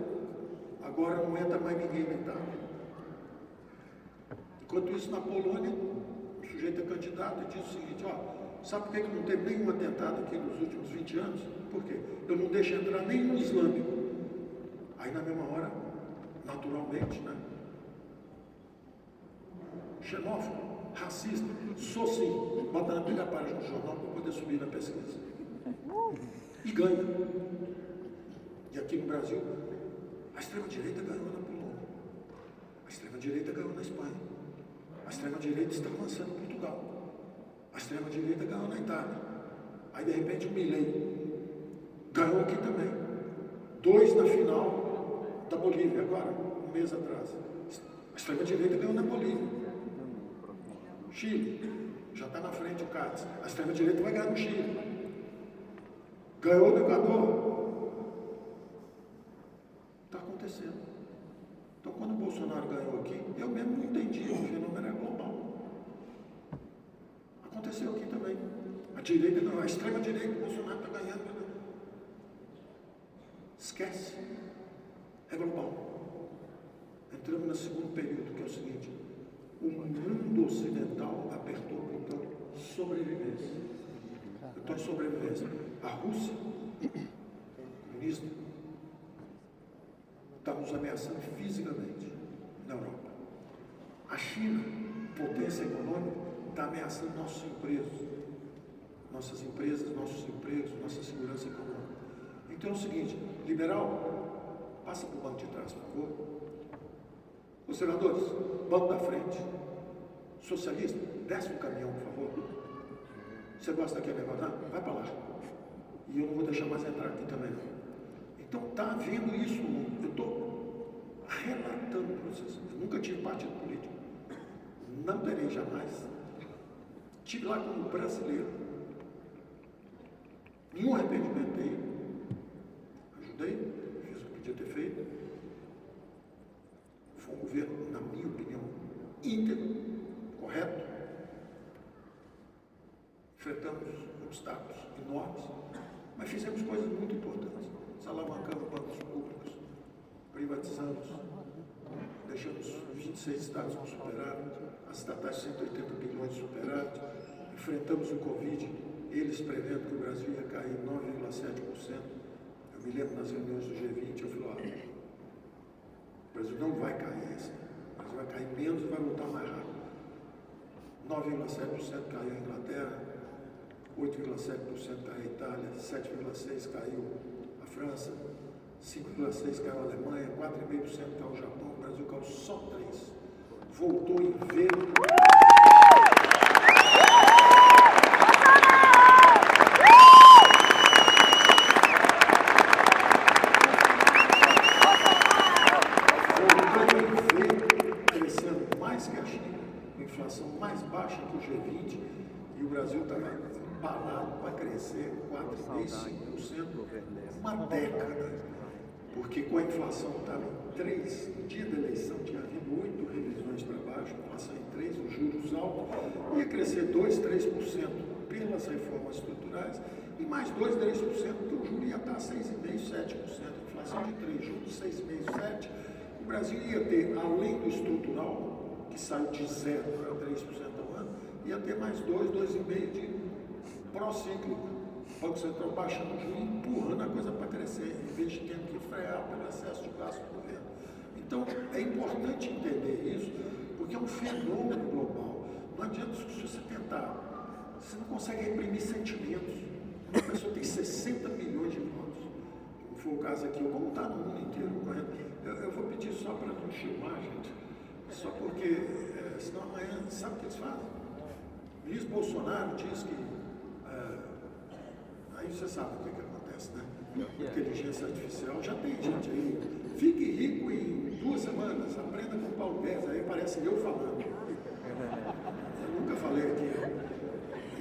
agora não entra mais ninguém na Itália. Enquanto isso, na Polônia, o sujeito é candidato e diz o seguinte: ó, sabe por que não teve nenhum atentado aqui nos últimos 20 anos? Por quê? Eu não deixo entrar nenhum islâmico. Aí na mesma hora, naturalmente, né? Xenófobo, racista. Sou sim. Bota na primeira página do jornal para poder subir na pesquisa. E ganha. E aqui no Brasil, a extrema-direita ganhou na Polônia. A extrema-direita ganhou na Espanha. A extrema-direita está avançando em Portugal. A extrema-direita ganhou na Itália. Aí, de repente, o Milei ganhou aqui também. 2 na final da Bolívia, agora, um mês atrás. A extrema-direita ganhou na Bolívia. Chile, já está na frente o Cádiz. A extrema-direita vai ganhar no Chile. Ganhou no Equador. Está acontecendo. Então, quando o Bolsonaro ganhou aqui, eu mesmo não entendi, o fenômeno era global. Aconteceu aqui também. A direita não, a extrema-direita, o Bolsonaro está ganhando. Esquece. É global. Entramos no segundo período, que é o seguinte: o mundo ocidental apertou o botão sobrevivência. Botão de sobrevivência. A Rússia, comunista, está nos ameaçando fisicamente na Europa. A China, potência econômica, está ameaçando nossos empregos, nossas empresas, nossos empregos, nossa segurança econômica. Então é o seguinte: liberal, passa para o banco de trás, por favor. Os senadores, banco da frente. Socialista, desce do caminhão, por favor. Você gosta daquele negócio? Não, vai para lá. E eu não vou deixar mais entrar aqui também, não. Então está havendo isso no mundo. Eu estou relatando para vocês. Eu nunca tive partido político. Não terei jamais. Estive lá como brasileiro. Nenhum arrependimento aí. Ajudei, fiz o que podia ter feito. Foi um governo, na minha opinião, íntegro, correto. Enfrentamos obstáculos enormes, mas fizemos coisas muito importantes. Alavancamos bancos públicos, privatizamos, deixamos 26 estados com superávit, as estatais 180 bilhões de superávit, enfrentamos o Covid, eles prevendo que o Brasil ia cair 9,7%. Eu me lembro nas reuniões do G20, eu falei: olha, o Brasil não vai cair assim, o Brasil vai cair menos e vai voltar mais rápido. 9,7% caiu a Inglaterra, 8,7% caiu a Itália, 7,6% caiu a França, 5,6% caiu a Alemanha, 4,5% caiu o Japão, o Brasil caiu só 3%. Voltou em V. Crescendo mais que a China, com inflação mais baixa que o G20, e o Brasil estava embalado para crescer 4,5% uma década, porque com a inflação estava em 3, no dia da eleição tinha havido 8 revisões para baixo, inflação em 3, os juros altos, ia crescer 2, 3% pelas reformas estruturais, e mais 2, 3%, porque o juro ia estar 6,5%, 7%, inflação de 3, juros 6,5%, 7%, o Brasil ia ter, além do estrutural, que saiu de 0 para 3% ao ano, ia ter mais 2, 2,5% de pró-cíclico. O Banco Central baixando o juro, empurrando a coisa para crescer, em vez de tendo que frear pelo excesso de gasto do governo. Então, é importante entender isso, porque é um fenômeno global. Não adianta se você tentar, você não consegue reprimir sentimentos. Uma pessoa tem 60 milhões de votos, como foi o caso aqui, ou como está no mundo inteiro, correto? Eu vou pedir só para não filmar, gente, só porque, senão amanhã, sabe o que eles fazem? O ministro Bolsonaro diz que, aí você sabe o que acontece, né? Inteligência artificial, já tem gente aí, fique rico em 2 semanas, aprenda com o Paulo Guedes, aí parece eu falando. Eu nunca falei aqui.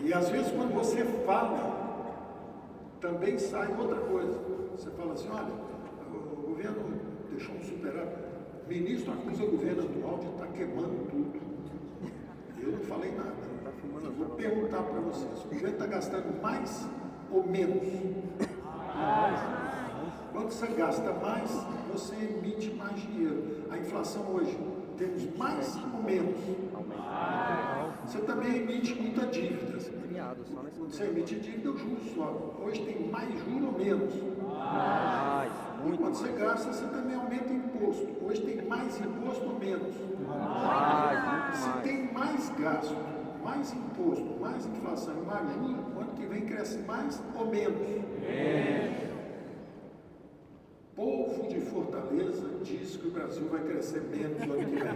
E às vezes quando você fala, também sai outra coisa. Você fala assim: olha, o governo deixou um superávit. O ministro acusa o governo atual de estar queimando tudo. Eu não falei nada. Eu vou perguntar para vocês: o governo está gastando mais ou menos? Quando você gasta mais, você emite mais dinheiro. A inflação hoje, temos mais ou menos? Você também emite muita dívida. Quando você emite dívida, o juro sobe. Hoje tem mais juro ou menos? E quando você gasta, você também aumenta o imposto. Hoje tem mais imposto ou menos? Se tem mais gasto, mais imposto, mais inflação e mais juros, o ano que vem cresce mais ou menos? Povo de Fortaleza diz que o Brasil vai crescer menos no ano que vem.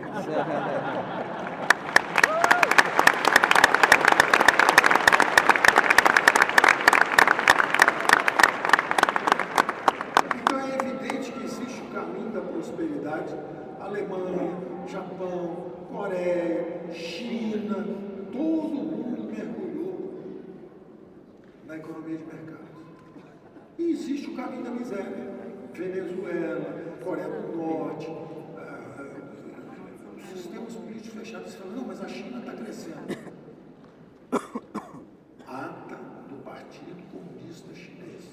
Então é evidente que existe o caminho da prosperidade. Alemanha, Japão, Coreia, China, todo mundo mergulhou na economia de mercado. E existe o caminho da miséria. Venezuela, Coreia do Norte, os sistemas políticos fechados falam, não, mas a China está crescendo. Ata do Partido Comunista Chinês.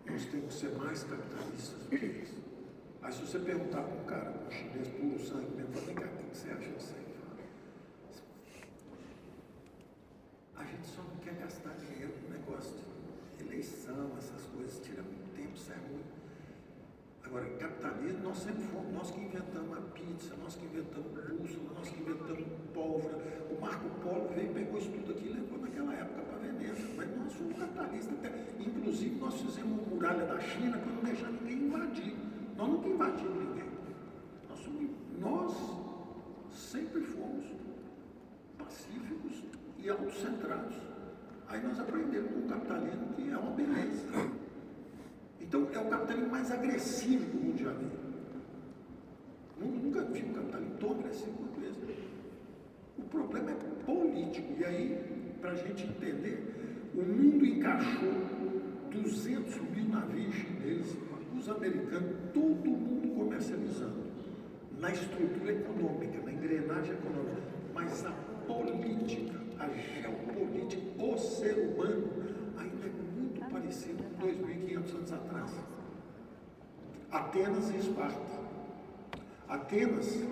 Nós temos que ser mais capitalistas do que isso. Aí se você perguntar para um cara, um chinês puro sangue, mesmo, vem cá, o que você acha disso aí? A gente só não quer gastar dinheiro no negócio de eleição, essas coisas, tira muito tempo, isso é ruim. Agora, capitalismo, nós sempre fomos, nós que inventamos a pizza, nós que inventamos bússola, nós que inventamos pólvora. O Marco Polo veio, pegou isso tudo aqui e levou naquela época para Veneza. Mas nós somos capitalistas até. Inclusive, nós fizemos uma muralha da China para não deixar ninguém invadir. Nós nunca invadimos ninguém. Nós sempre fomos pacíficos e autocentrados. Aí nós aprendemos com o capitalismo que é uma beleza. Então é o capitalismo mais agressivo que o mundo já viu. O mundo nunca viu um capitalismo tão agressivo quanto esse. O problema é político. E aí, para a gente entender, o mundo encaixou 200 mil navios chineses, os americanos, todo mundo comercializando na estrutura econômica, na engrenagem econômica, mas a política, a geopolítica, o ser humano ainda é muito parecido com 2.500 anos atrás. Atenas e Esparta. Atenas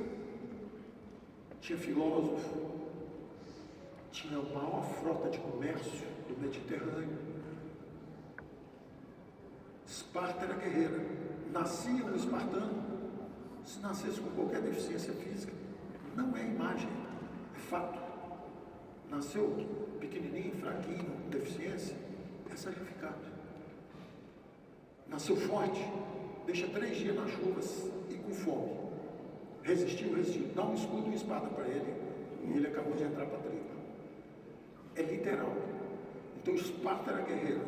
tinha filósofo, tinha a maior frota de comércio do Mediterrâneo. Esparta era guerreira. Nascia um espartano, se nascesse com qualquer deficiência física, não é imagem, é fato. Nasceu pequenininho, fraquinho, com deficiência, é sacrificado. Nasceu forte, deixa 3 dias nas chuvas e com fome. Resistiu, dá um escudo e uma espada para ele e ele acabou de entrar para a tribo. É literal. Então Esparta era guerreiro,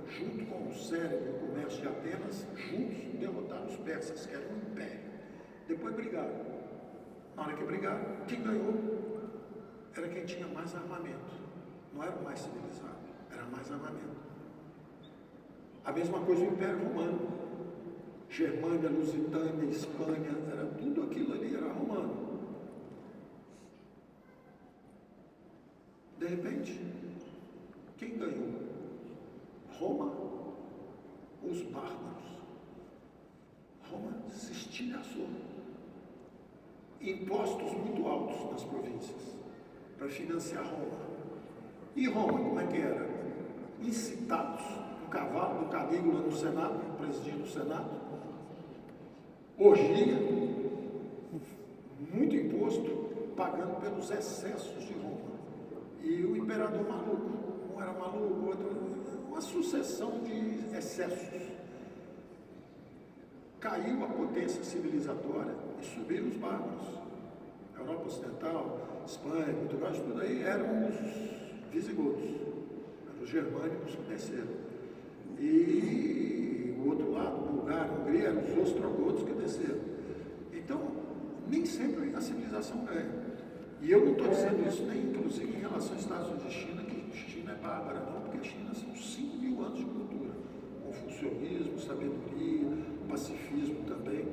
junto com o cérebro e o comércio de Atenas, juntos derrotaram os persas, que era um império. Depois brigaram. Na hora que brigaram, quem ganhou era quem tinha mais armamento. Não era o mais civilizado, era mais armamento. A mesma coisa o Império Romano. Germânia, Lusitânia, Espanha, era tudo aquilo ali, era romano. De repente, quem ganhou? Roma ou os bárbaros? Roma se estilhaçou. Impostos muito altos nas províncias para financiar Roma. E Roma, como é que era? Incitados, um cavalo do Calígula no Senado, presidindo o Senado, orgia, muito imposto, pagando pelos excessos de Roma. E o imperador maluco, um era maluco, o outro, uma sucessão de excessos. Caiu a potência civilizatória e subiram os bárbaros. A Europa Ocidental, Espanha, Portugal, tudo aí eram os visigodos, eram os germânicos que desceram. E o outro lado, Bulgária, Hungria, eram os ostrogodos que desceram. Então, nem sempre a civilização ganha. E eu não estou dizendo isso nem, inclusive, em relação aos Estados Unidos e China, que China é bárbara, não, porque a China são 5.000 anos de cultura. Confucionismo, sabedoria, pacifismo também.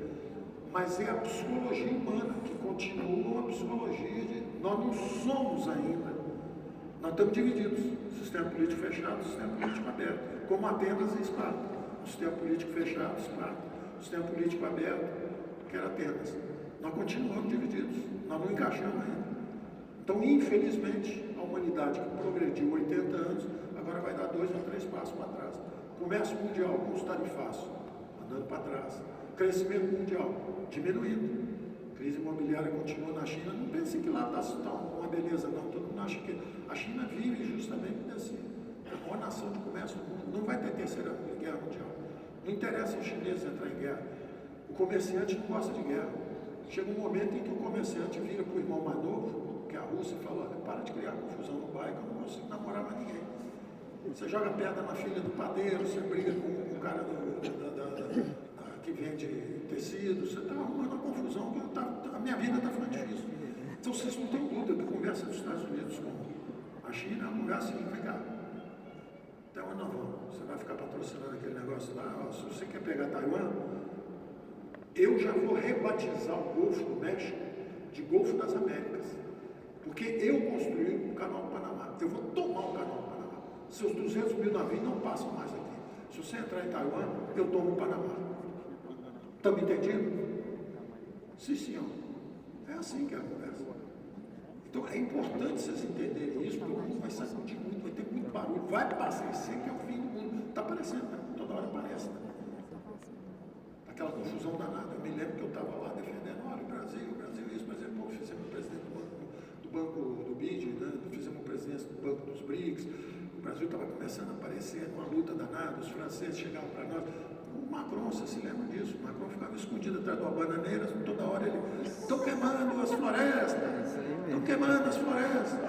Mas é a psicologia humana, que continua a psicologia de... Nós não somos ainda. Nós estamos divididos. Sistema político fechado, sistema político aberto. Como Atenas e Esparta. O sistema político fechado, Esparta. O sistema político aberto, que era Atenas. Nós continuamos divididos. Nós não encaixamos ainda. Então, infelizmente, a humanidade que progrediu 80 anos, agora vai dar 2 ou 3 passos para trás. Comércio mundial com os tarifaços. andando para trás. Crescimento mundial diminuindo. Crise imobiliária continua na China. Não pense que lá está uma beleza, não. Todo mundo acha que a China vive justamente desse. É a maior nação de comércio do mundo. Não vai ter terceira guerra mundial. Não interessa os chineses entrar em guerra. O comerciante não gosta de guerra. Chega um momento em que o comerciante vira para o irmão mais novo, que é a Rússia, e fala: olha, para de criar confusão no bairro, que eu não consigo namorar mais ninguém. Você joga pedra na filha do padeiro, você briga com o cara que vende tecido, você está arrumando uma confusão, a minha vida está ficando difícil. Então vocês não têm dúvida que a conversa dos Estados Unidos com a China é uma conversa assim: vem cá, então nós vamos, você vai ficar patrocinando aquele negócio lá, se você quer pegar Taiwan, eu já vou rebatizar o Golfo do México de Golfo das Américas, porque eu construí o canal do Panamá, eu vou tomar o canal do Panamá. Seus 200 mil navios não passam mais aqui. Se você entrar em Taiwan, eu tomo o Panamá. Estão me entendendo? Sim, senhor. É assim que é a conversa. Então é importante vocês entenderem isso, porque o mundo vai sacudir muito, vai ter muito barulho, vai parecer que é o fim do mundo. Está aparecendo, né? Toda hora aparece, né? Aquela confusão danada. Eu me lembro que eu estava lá defendendo: olha, o Brasil isso, por exemplo, fizemos o presidente do banco do BID, né? Fizemos o presidente do banco dos BRICS. O Brasil estava começando a aparecer numa luta danada, os franceses chegavam para nós. O Macron, você se lembra disso? O Macron ficava escondido atrás de uma bananeira, toda hora ele: estão queimando as florestas, estão queimando as florestas.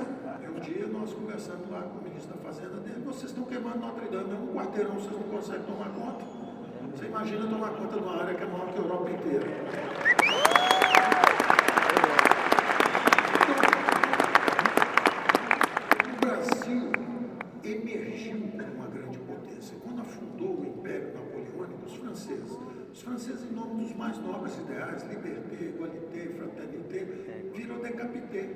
E um dia nós conversando lá com o ministro da Fazenda dele: vocês estão queimando Notre Dame, é um quarteirão, vocês não conseguem tomar conta. Você imagina tomar conta de uma área que é maior que a Europa inteira. Então, o Brasil emergiu como uma grande potência. Quando afundou o Império Napoleônico, os franceses, em nome dos mais nobres ideais, liberté, égalité, fraternité, viram decapité.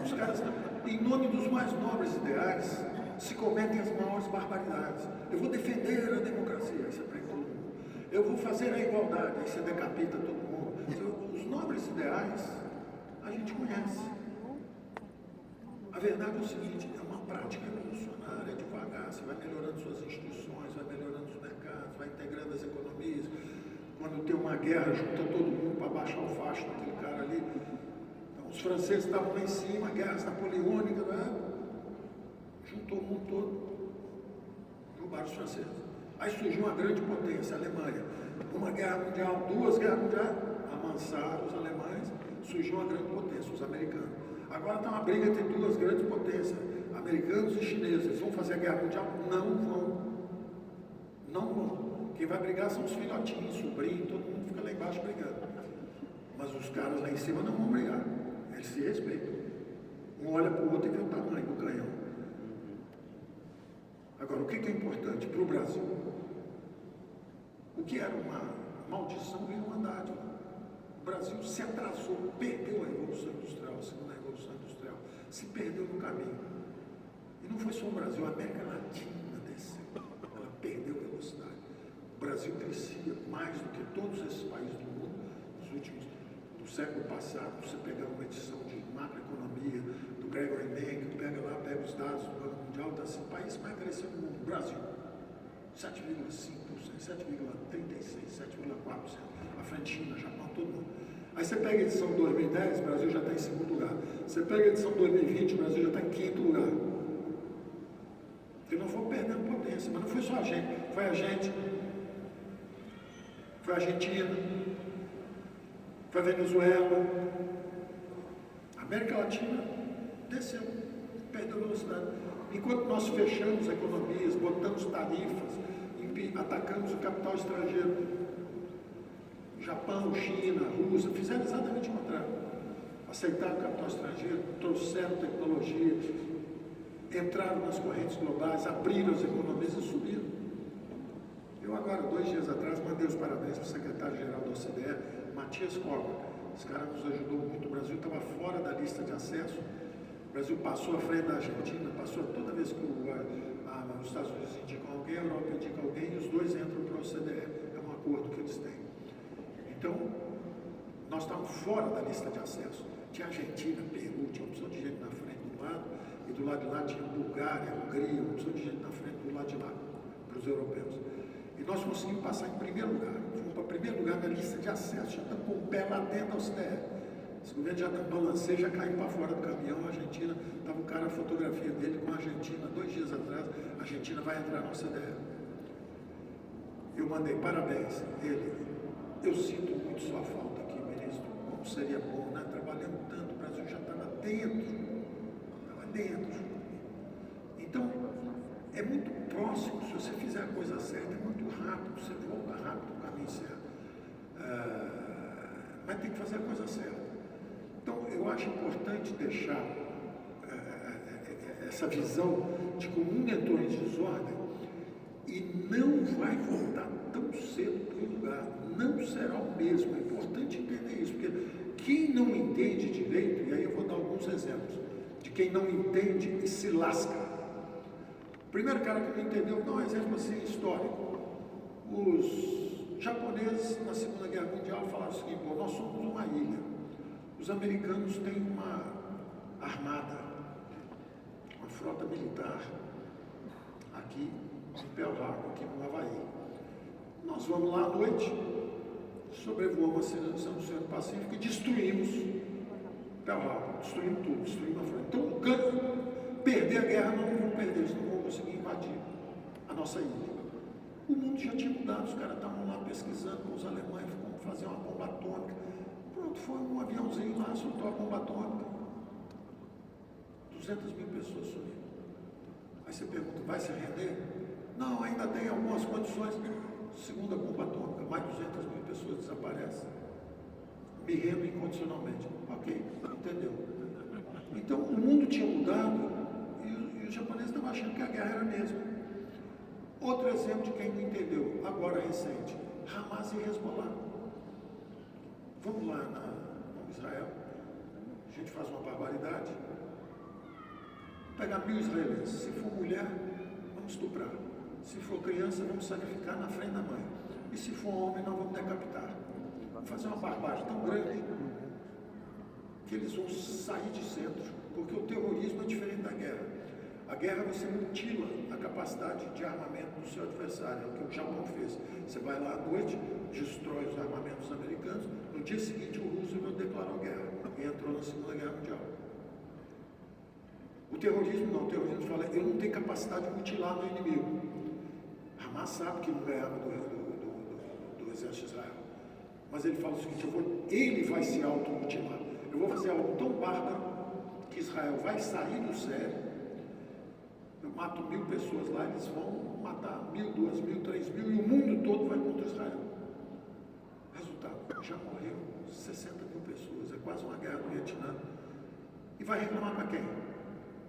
Os caras, em nome dos mais nobres ideais, se cometem as maiores barbaridades. Eu vou defender a democracia, aí você prende todo mundo. Eu vou fazer a igualdade, aí você decapita todo mundo. Os nobres ideais a gente conhece. A verdade é o seguinte: é uma prática revolucionária, é devagar, você vai melhorando suas instituições, vai melhorando os mercados, vai integrando as economias. Quando tem uma guerra, junta todo mundo para baixar o facho daquele cara ali. Então, os franceses estavam lá em cima, guerras napoleônicas, né? Juntou o mundo todo, derrubaram os franceses. Aí surgiu uma grande potência, a Alemanha. Uma guerra mundial, duas guerras mundiais, amansaram os alemães, surgiu uma grande potência, os americanos. Agora está uma briga entre duas grandes potências, americanos e chineses. Eles vão fazer a guerra mundial? Não vão. Não vão. Quem vai brigar são os filhotinhos, sobrinhos, todo mundo fica lá embaixo brigando. Mas os caras lá em cima não vão brigar. Eles se respeitam. Um olha para o outro e vê o tamanho do canhão. Agora, o que é importante para o Brasil? O que era uma maldição virou uma dádiva. O Brasil se atrasou, perdeu a Revolução Industrial, a segunda Revolução Industrial, se perdeu no caminho. E não foi só o Brasil, a América Latina desceu, ela perdeu velocidade. O Brasil crescia mais do que todos esses países do mundo nos últimos, do século passado. Você pega uma edição de macroeconomia do Gregory Mann, que pega lá, pega os dados do Banco Mundial, está assim: o país mais cresceu no mundo, Brasil, 7,5%, 7,36%, 7,4%. A frente China, Japão, todo mundo. Aí você pega a edição 2010, o Brasil já está em segundo lugar. Você pega a edição 2020, o Brasil já está em quinto lugar. Porque nós fomos perdendo potência, mas não foi só a gente, foi a gente, foi a Argentina, foi a Venezuela. A América Latina desceu, perdeu velocidade. Enquanto nós fechamos economias, botamos tarifas, atacamos o capital estrangeiro, Japão, China, Rússia, fizeram exatamente o contrário. Aceitaram o capital estrangeiro, trouxeram tecnologia, entraram nas correntes globais, abriram as economias e subiram. Eu agora, 2 dias atrás, mandei os parabéns para o secretário-geral da OCDE, Matias Corba. Esse cara nos ajudou muito. O Brasil estava fora da lista de acesso. O Brasil passou à frente da Argentina, passou toda vez que os Estados Unidos indicam alguém, a Europa indica alguém, e os dois entram para a OCDE. É um acordo que eles têm. Então, nós estávamos fora da lista de acesso. Tinha Argentina, Peru, tinha uma opção de gente na frente do lado, e do lado de lá tinha Bulgária, Hungria, uma opção de gente na frente do lado de lá, para os europeus. E E nós conseguimos passar em primeiro lugar. Fomos para primeiro lugar na lista de acesso, já estamos com o pé lá dentro da OCDE. Esse governo já balancei, já caiu para fora do caminhão. A Argentina, estava o cara, a fotografia dele com a Argentina, 2 dias atrás. A Argentina vai entrar na OCDE. Eu mandei parabéns. Ele, eu sinto muito sua falta aqui, ministro. Como seria bom, né? Trabalhando tanto, o Brasil já estava dentro. Estava dentro. Então, é muito próximo. Se você fizer a coisa certa, é muito rápido. Você volta rápido para o caminho certo. Mas tem que fazer a coisa certa. Então, eu acho importante deixar essa visão de que o mundo entrou em desordem e não vai voltar tão cedo para o lugar. Não será o mesmo. É importante entender isso, porque quem não entende direito, e aí eu vou dar alguns exemplos, de quem não entende e se lasca. O primeiro cara que não entendeu, vou dar um exemplo assim histórico. Os japoneses, na Segunda Guerra Mundial, falaram o seguinte: bom, nós somos uma ilha. Os americanos têm uma armada, uma frota militar aqui em Pearl Harbor, aqui no Havaí. Nós vamos lá à noite, sobrevoamos a civilização do Oceano Pacífico e destruímos Pearl Harbor, destruímos tudo, destruímos a frota. Então, perder a guerra nós não vamos perder, eles não vão conseguir invadir a nossa ilha. O mundo já tinha mudado, os caras estavam lá pesquisando com os alemães como fazer uma bomba atômica. Pronto, foi um aviãozinho lá, soltou a bomba atômica. 200 mil pessoas sumiram. Aí você pergunta, vai se render? Não, ainda tem algumas condições. Segunda bomba atômica, mais de 200 mil pessoas desaparecem. Me rendo incondicionalmente. Ok, entendeu? Então, o mundo tinha mudado e os japoneses estavam achando que a guerra era a mesma. Outro exemplo de quem não entendeu, agora recente, Hamas e Hezbollah. Vamos lá no Israel, a gente faz uma barbaridade, pegar 1000 israelenses, se for mulher, vamos estuprar, se for criança, vamos sacrificar na frente da mãe, e se for homem, nós vamos decapitar. Vamos fazer uma barbárie tão grande que eles vão sair de centro, porque o terrorismo é diferente da guerra. A guerra você mutila a capacidade de armamento do seu adversário, é o que o Japão fez. Você vai lá à noite, destrói os armamentos americanos, no dia seguinte o Roosevelt declarou guerra e entrou na Segunda Guerra Mundial. O terrorismo não, o terrorismo fala, eu não tenho capacidade de mutilar meu inimigo. Hamas sabe que não ganhava do exército de Israel, mas ele fala o seguinte, ele vai se automutilar. Eu vou fazer algo tão bárbaro que Israel vai sair do sério. Eu mato 1000 pessoas lá, eles vão matar 1000, 2000, 3000 e o mundo todo vai contra Israel. Resultado, já morreu 60 mil pessoas, é quase uma guerra do Vietnã. E vai reclamar para quem?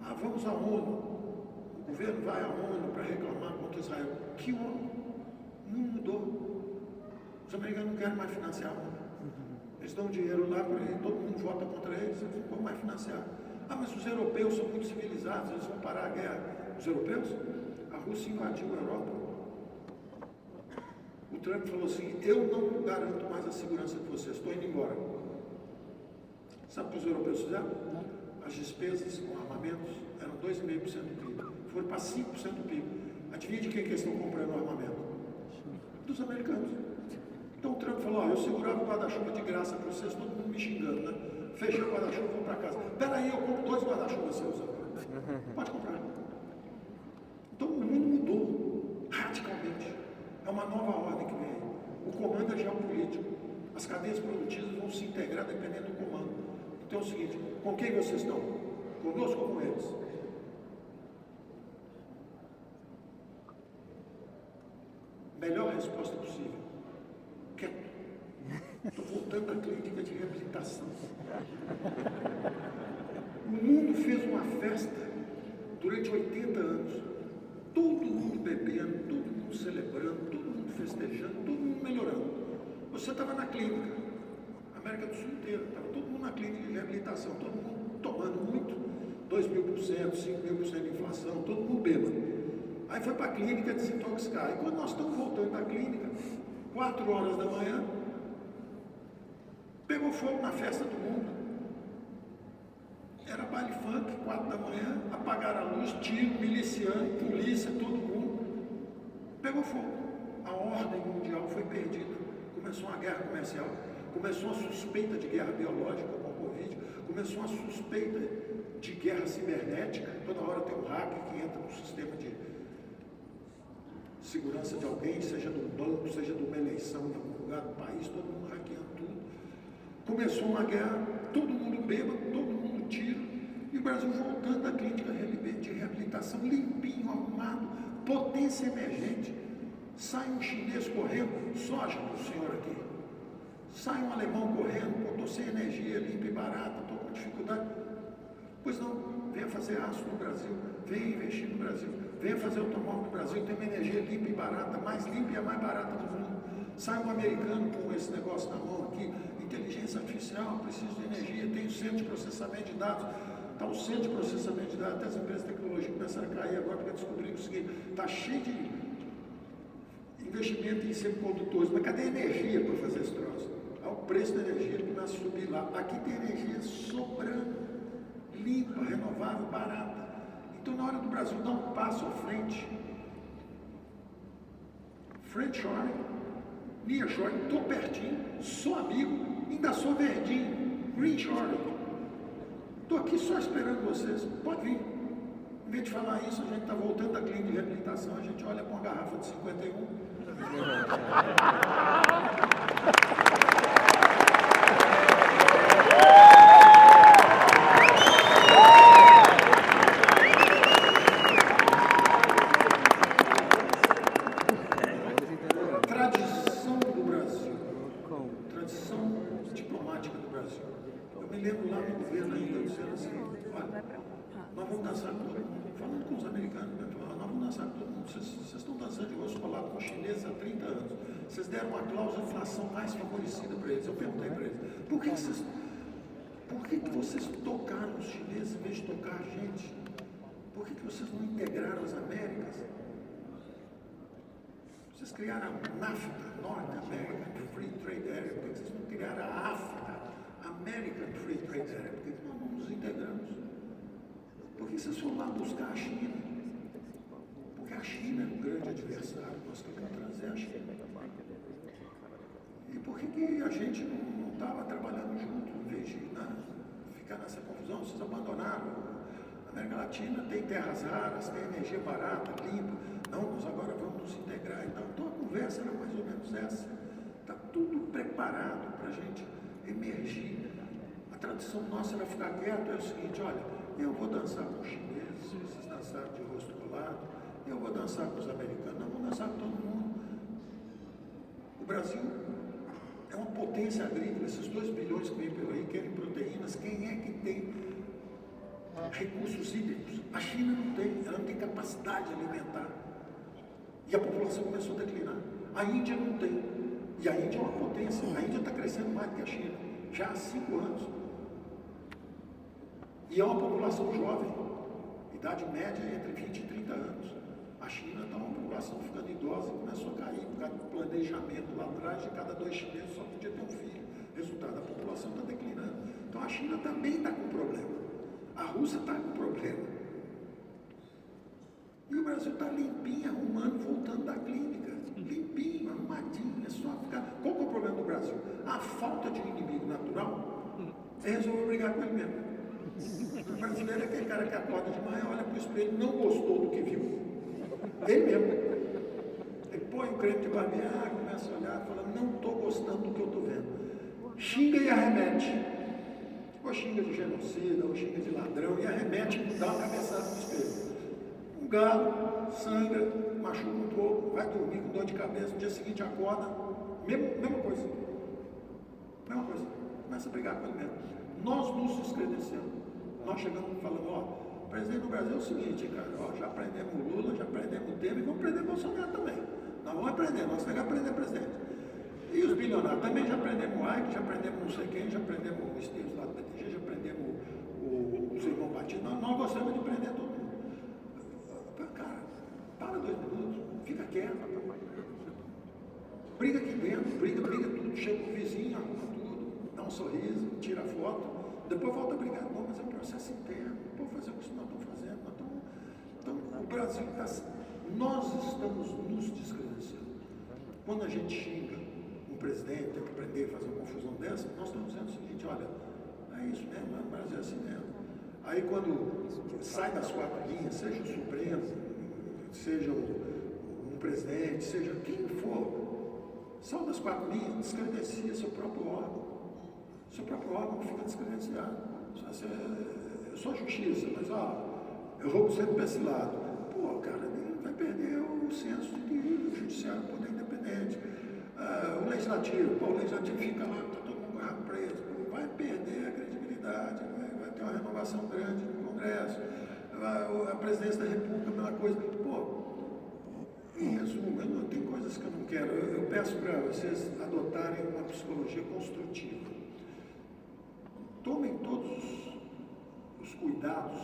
Ah, vamos à ONU. O governo vai à ONU para reclamar contra Israel. Que ONU? O mundo mudou. Os americanos não querem mais financiar a ONU. Eles dão dinheiro lá para ele, todo mundo vota contra eles, eles não vão mais financiar. Ah, mas os europeus são muito civilizados, eles vão parar a guerra. Os europeus? A Rússia invadiu a Europa. O Trump falou assim, eu não garanto mais a segurança de vocês, estou indo embora. Sabe o que os europeus fizeram? As despesas com armamentos eram 2,5% do PIB. Foram para 5% do PIB. Adivinha de quem que eles estão comprando o armamento? Dos americanos. Então o Trump falou, eu segurava o guarda-chuva de graça para vocês, todo mundo me xingando, né? Fechei o guarda-chuva, vou para casa. Peraí, eu compro 2 guarda-chuvas seus agora. Pode comprar. Então o mundo mudou radicalmente. É uma nova ordem que vem aí. O comando é geopolítico. As cadeias produtivas vão se integrar dependendo do comando. Então é o seguinte, com quem vocês estão? Conosco ou com eles? Melhor resposta possível. Quieto. Estou voltando à clínica de reabilitação. O mundo fez uma festa durante 80 anos. Todo mundo bebendo, todo mundo celebrando, todo mundo festejando, todo mundo melhorando. Você estava na clínica, América do Sul inteira, estava todo mundo na clínica de reabilitação, todo mundo tomando muito, 2.000%, 5.000% de inflação, todo mundo bêbado. Aí foi para a clínica desintoxicar. E quando nós estamos voltando da clínica, 4 horas da manhã, pegou fogo na festa do mundo. Era baile funk, 4 da manhã, apagaram a luz, tiro, miliciano, polícia, todo mundo. Pegou fogo. a ordem mundial foi perdida. Começou uma guerra comercial, começou a suspeita de guerra biológica com a Covid, começou a suspeita de guerra cibernética. Toda hora tem um hacker que entra no sistema de segurança de alguém, seja do banco, seja de uma eleição em algum lugar do país, todo mundo hackeando tudo. Começou uma guerra, todo mundo bêbado, todo mundo tiro, e o Brasil voltando da clínica de reabilitação, limpinho, arrumado, potência emergente. Sai um chinês correndo, soja para o senhor aqui. Sai um alemão correndo, estou sem energia, limpa e barata, estou com dificuldade. Pois não, venha fazer aço no Brasil, venha investir no Brasil, venha fazer automóvel no Brasil, tem uma energia limpa e barata, mais limpa e a mais barata do mundo. Sai um americano com esse negócio na mão aqui, inteligência artificial, preciso de energia, tem o centro de processamento de dados. Está o centro de processamento de dados, até as empresas de tecnologia começaram a cair agora porque descobriram o seguinte, está cheio de investimento em semicondutores, mas cadê a energia para fazer esse troço? O preço da energia começa a subir lá. Aqui tem energia sobrando, limpa, renovável, barata. Então, na hora do Brasil dar um passo à frente, friendshoring, nearshoring, estou pertinho, sou amigo, ainda sou verdinho, greenshoring. Estou aqui só esperando vocês, pode vir. Em vez de falar isso, a gente está voltando da clínica de reabilitação, a gente olha para uma garrafa de 51. Tradição do Brasil, tradição diplomática do Brasil. Eu me lembro lá no governo ainda dizendo assim, olha, nós vamos dançar com todo mundo, falando com os americanos, nós vamos dançar com todo mundo, vocês estão dançando de rosto colado com os chineses há 30 anos, vocês deram uma cláusula de inflação mais favorecida para eles. Eu perguntei para eles, por que vocês tocaram os chineses em vez de tocar a gente? Por que vocês não integraram as Américas? Vocês criaram a NAFTA, North American Free Trade Area, por que vocês não criaram a AFTA, American Free Trade Area? Por que nós não nos integramos? Por que vocês foram lá buscar a China? Porque a China é um grande adversário, nós queremos trazer a China. E por que a gente não estava trabalhando junto, em vez de ficar nessa confusão? Vocês abandonaram. A América Latina tem terras raras, tem energia barata, limpa. Não, nós agora vamos nos integrar. Então a conversa era mais ou menos essa. Está tudo preparado para a gente emergir. A tradição nossa era ficar quieto, é o seguinte, olha, eu vou dançar com os chineses, vocês dançaram de rosto colado, eu vou dançar com os americanos, não, vou dançar com todo mundo. O Brasil é uma potência agrícola, esses 2 bilhões que vêm pelo aí querem proteínas, quem é que tem recursos hídricos? A China não tem, ela não tem capacidade alimentar. E a população começou a declinar. A Índia não tem. E a Índia é uma potência, a Índia está crescendo mais do que a China, já há 5 anos. E é uma população jovem, idade média entre 20 e 30 anos. A China está uma população ficando idosa e começou a cair por causa do planejamento lá atrás, de cada 2 chineses só podia ter um filho. Resultado, a população está declinando. Então a China também está com problema. A Rússia está com problema. E o Brasil está limpinho, arrumando, voltando da clínica. Limpinho, arrumadinho, é só ficar. Qual que é o problema do Brasil? A falta de um inimigo natural é resolver brigar com ele mesmo. O brasileiro é aquele cara que acorda de manhã, olha para o espelho, não gostou do que viu. Ele mesmo. Ele põe o creme de barbear, começa a olhar, fala, não estou gostando do que eu estou vendo. Xinga e arremete. Ou xinga de genocida, ou xinga de ladrão, e arremete e dá uma cabeçada no espelho. Um galo, sangra, machuca um pouco, vai dormir com dor de cabeça, no dia seguinte acorda, mesma coisa. Mesma coisa. Começa a brigar com ele mesmo. Nós nos descredenciamos. Nós chegamos falando, ó, o presidente do Brasil é o seguinte, cara, ó, já aprendemos o Lula, já aprendemos o Temer e vamos aprender o Bolsonaro também. Nós vamos aprender, nós vamos aprender presidente. E os bilionários também já aprendemos o Ike, já aprendemos não sei quem, já aprendemos o Esteves lá do BTG, já aprendemos os irmãos Batista, nós gostamos de aprender todo mundo. Cara, para 2 minutos, fica quieto. Briga aqui dentro, briga tudo, chega o vizinho, arruma tudo, dá um sorriso, tira a foto, depois volta a brigar. Não, mas é um processo interno, não pode fazer o que nós estamos fazendo. Então, o Brasil, nós estamos nos descredenciando. Quando a gente xinga um presidente, tem que aprender a fazer uma confusão dessa, nós estamos dizendo o seguinte, olha, é isso mesmo, o Brasil é assim mesmo. Aí quando sai das quatro linhas, seja o Supremo, seja um presidente, seja quem for, sai das quatro linhas, descredencia seu próprio órgão. Seu próprio órgão fica descredenciado. Eu sou a justiça, mas eu roubo sempre para esse lado. Pô, cara, vai perder o senso de que o judiciário é um poder independente. O legislativo fica lá, está todo mundo com preso. Pô, vai perder a credibilidade, vai ter uma renovação grande no Congresso. A presidência da República, a mesma coisa. Pô, em resumo, tem coisas que eu não quero. Eu peço para vocês adotarem uma psicologia construtiva. Tomem todos os cuidados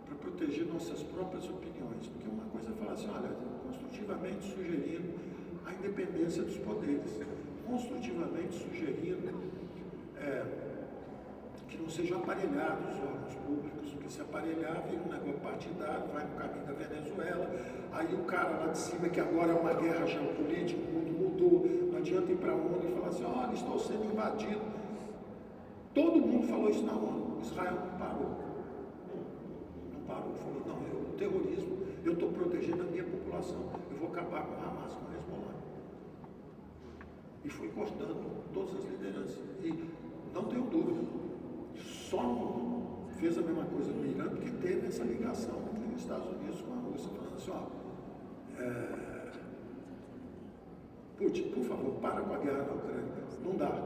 para proteger nossas próprias opiniões, porque uma coisa é falar assim, olha, construtivamente sugerindo a independência dos poderes, construtivamente sugerindo que não sejam aparelhados os órgãos públicos, porque se aparelhar vem um negócio partidário, vai no caminho da Venezuela, aí o cara lá de cima, que agora é uma guerra geopolítica, o mundo mudou, não adianta ir para a ONU e falar assim, olha, estou sendo invadido. Todo mundo falou isso na ONU, Israel não parou. Não parou, falou, não, o terrorismo, eu estou protegendo a minha população, eu vou acabar com o Hamas, com o Hezbollah. E foi cortando todas as lideranças. E não tenho dúvida, só não fez a mesma coisa no Irã, porque teve essa ligação entre os Estados Unidos com a Rússia, falando assim, Putin, por favor, para com a guerra na Ucrânia. Não dá.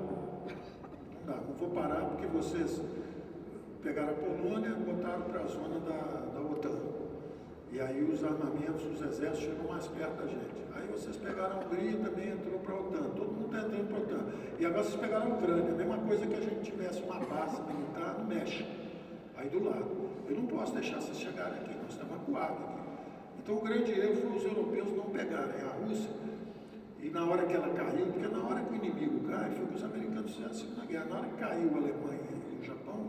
Não vou parar porque vocês pegaram a Polônia e botaram para a zona da OTAN. E aí os armamentos, os exércitos chegam mais perto da gente. Aí vocês pegaram a Hungria e também entrou para a OTAN. Todo mundo está entrando para a OTAN. E agora vocês pegaram a Ucrânia. A mesma coisa que a gente tivesse uma base militar no México, aí do lado. Eu não posso deixar vocês chegarem aqui, nós estamos acuados aqui. Então o grande erro foi os europeus não pegarem a Rússia. E na hora que ela caiu, porque na hora que o inimigo cai, foi que os americanos fizeram a Segunda Guerra. Na hora que caiu a Alemanha e o Japão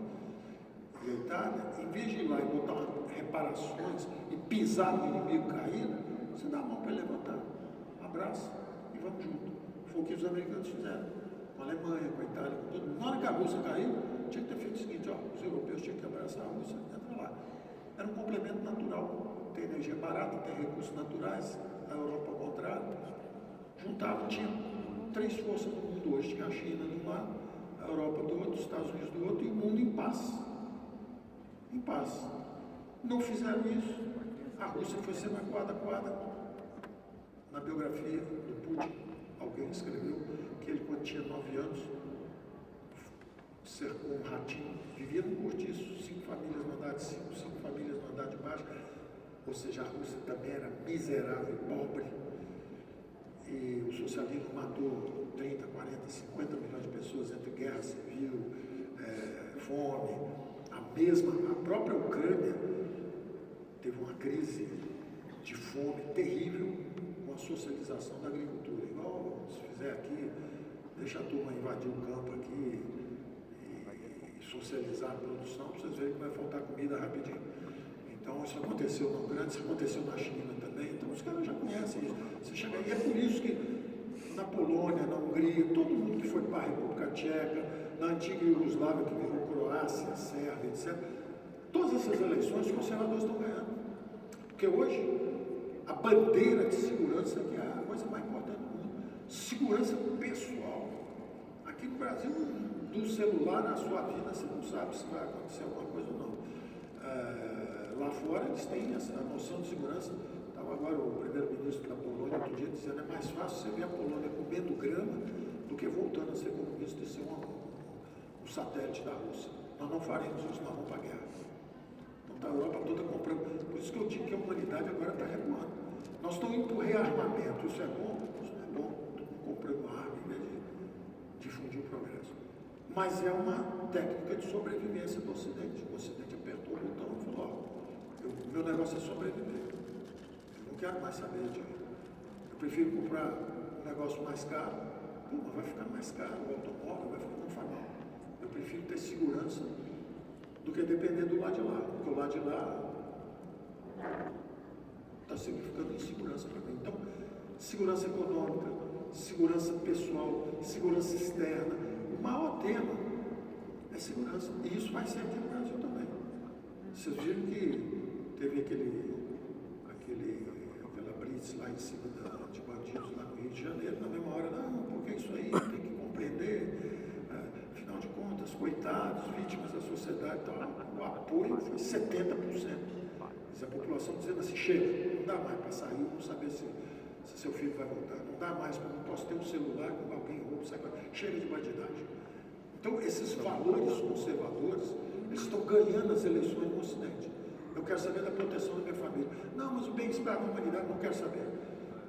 e a Itália, em vez de ir lá e botar reparações e pisar no inimigo caído, você dá a mão para levantar, abraça e vamos junto. Foi o que os americanos fizeram com a Alemanha, com a Itália, com todo mundo. Na hora que a Rússia caiu, tinha que ter feito o seguinte, os europeus tinham que abraçar a Rússia e entrar lá. Era um complemento natural. Tem energia barata, tem recursos naturais, a Europa ao contrário. Juntava, tinha três forças no mundo hoje, tinha a China de um lado, a Europa do outro, os Estados Unidos do outro, e o mundo em paz. Em paz. Não fizeram isso. A Rússia foi sendo acuada. Na biografia do Putin, alguém escreveu que ele, quando tinha 9 anos, cercou um ratinho, vivia num cortiço, 5 famílias no andar de cima, 5 famílias no andar de baixo, ou seja, a Rússia também era miserável e pobre. E o socialismo matou 30, 40, 50 milhões de pessoas entre guerra civil, fome. A própria Ucrânia teve uma crise de fome terrível com a socialização da agricultura. Igual se fizer aqui, deixa a turma invadir o campo aqui e socializar a produção, para vocês verem que vai faltar comida rapidinho. Então isso aconteceu na Ucrânia, isso aconteceu na China também, então os caras já conhecem isso. Você chega aí, é por isso que na Polônia, na Hungria, todo mundo que foi para a República Tcheca, na antiga Iugoslávia, que virou Croácia, Sérvia, etc., todas essas eleições os conservadores estão ganhando. Porque hoje a bandeira de segurança que é a coisa mais importante do mundo. Segurança pessoal. Aqui no Brasil, do celular na sua vida, você não sabe se vai acontecer alguma coisa ou não. Lá fora eles têm essa noção de segurança. Estava agora o primeiro-ministro da Polônia outro dia dizendo é mais fácil você ver a Polônia comendo grama do que voltando a ser comunista e ser um satélite da Rússia. Nós não faremos isso, nós vamos para a guerra. Então está a Europa toda comprando. Por isso que eu digo que a humanidade agora está recuando. Nós estamos indo para o rearmamento. Isso é bom? Isso não é bom. Estamos comprando arma em vez de difundir o progresso. Mas é uma técnica de sobrevivência do Ocidente. O Ocidente apertou o botão e falou, meu negócio é sobreviver. Eu não quero mais saber de... Eu prefiro comprar um negócio mais caro. Pô, mas vai ficar mais caro o automóvel, vai ficar, não faz mal. Eu prefiro ter segurança do que depender do lado de lá. Porque o lado de lá está significando insegurança para mim. Então, segurança econômica, segurança pessoal, segurança externa. O maior tema é segurança. E isso vai ser aqui no Brasil também. Vocês viram que teve aquela blitz lá em cima de bandidos lá no Rio de Janeiro, na mesma hora, não, porque isso aí tem que compreender, afinal de contas, coitados, vítimas da sociedade, então, o apoio foi 70%. Mas a população dizendo assim, chega, não dá mais para sair, não saber se seu filho vai voltar, não dá mais, não posso ter um celular com alguém rouba, chega de bandidagem. Então, esses valores conservadores, eles estão ganhando as eleições no Ocidente. Eu quero saber da proteção da minha família. Não, mas o bem-estar da humanidade, não quero saber.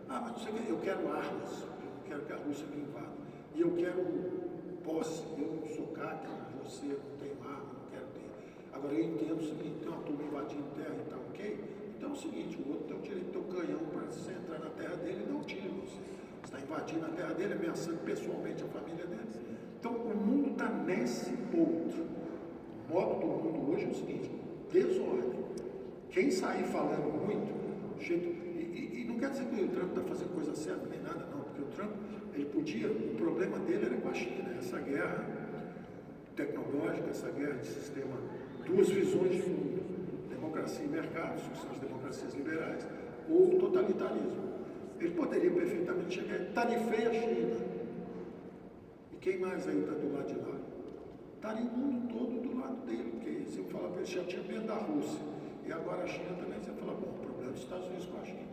Ah, mas não sei o que, eu quero armas, eu não quero que a Rússia me invada. E eu quero posse, eu não sou CAC, você não tem arma, não quero ter. Agora, eu entendo o seguinte, tem uma turma invadindo terra e tal, ok? Então é o seguinte, o outro tem o direito de ter um canhão para você entrar na terra dele e dar um tiro em você. Você está invadindo a terra dele, ameaçando pessoalmente a família dele. Então, o mundo está nesse ponto. O modo do mundo hoje é o seguinte, desordem. Quem sair falando muito, e não quer dizer que o Trump está fazendo coisa certa nem nada, não, porque o Trump, ele podia, o problema dele era com a China, essa guerra tecnológica, essa guerra de sistema, duas visões de mundo, democracia e mercados, que são as democracias liberais, ou totalitarismo. Ele poderia perfeitamente chegar e tarifei a China. E quem mais aí está do lado de lá? Estaria o mundo todo do lado dele, porque se eu falar para ele, já tinha medo da Rússia, e agora a China também, você fala, bom, o problema dos Estados Unidos com a China.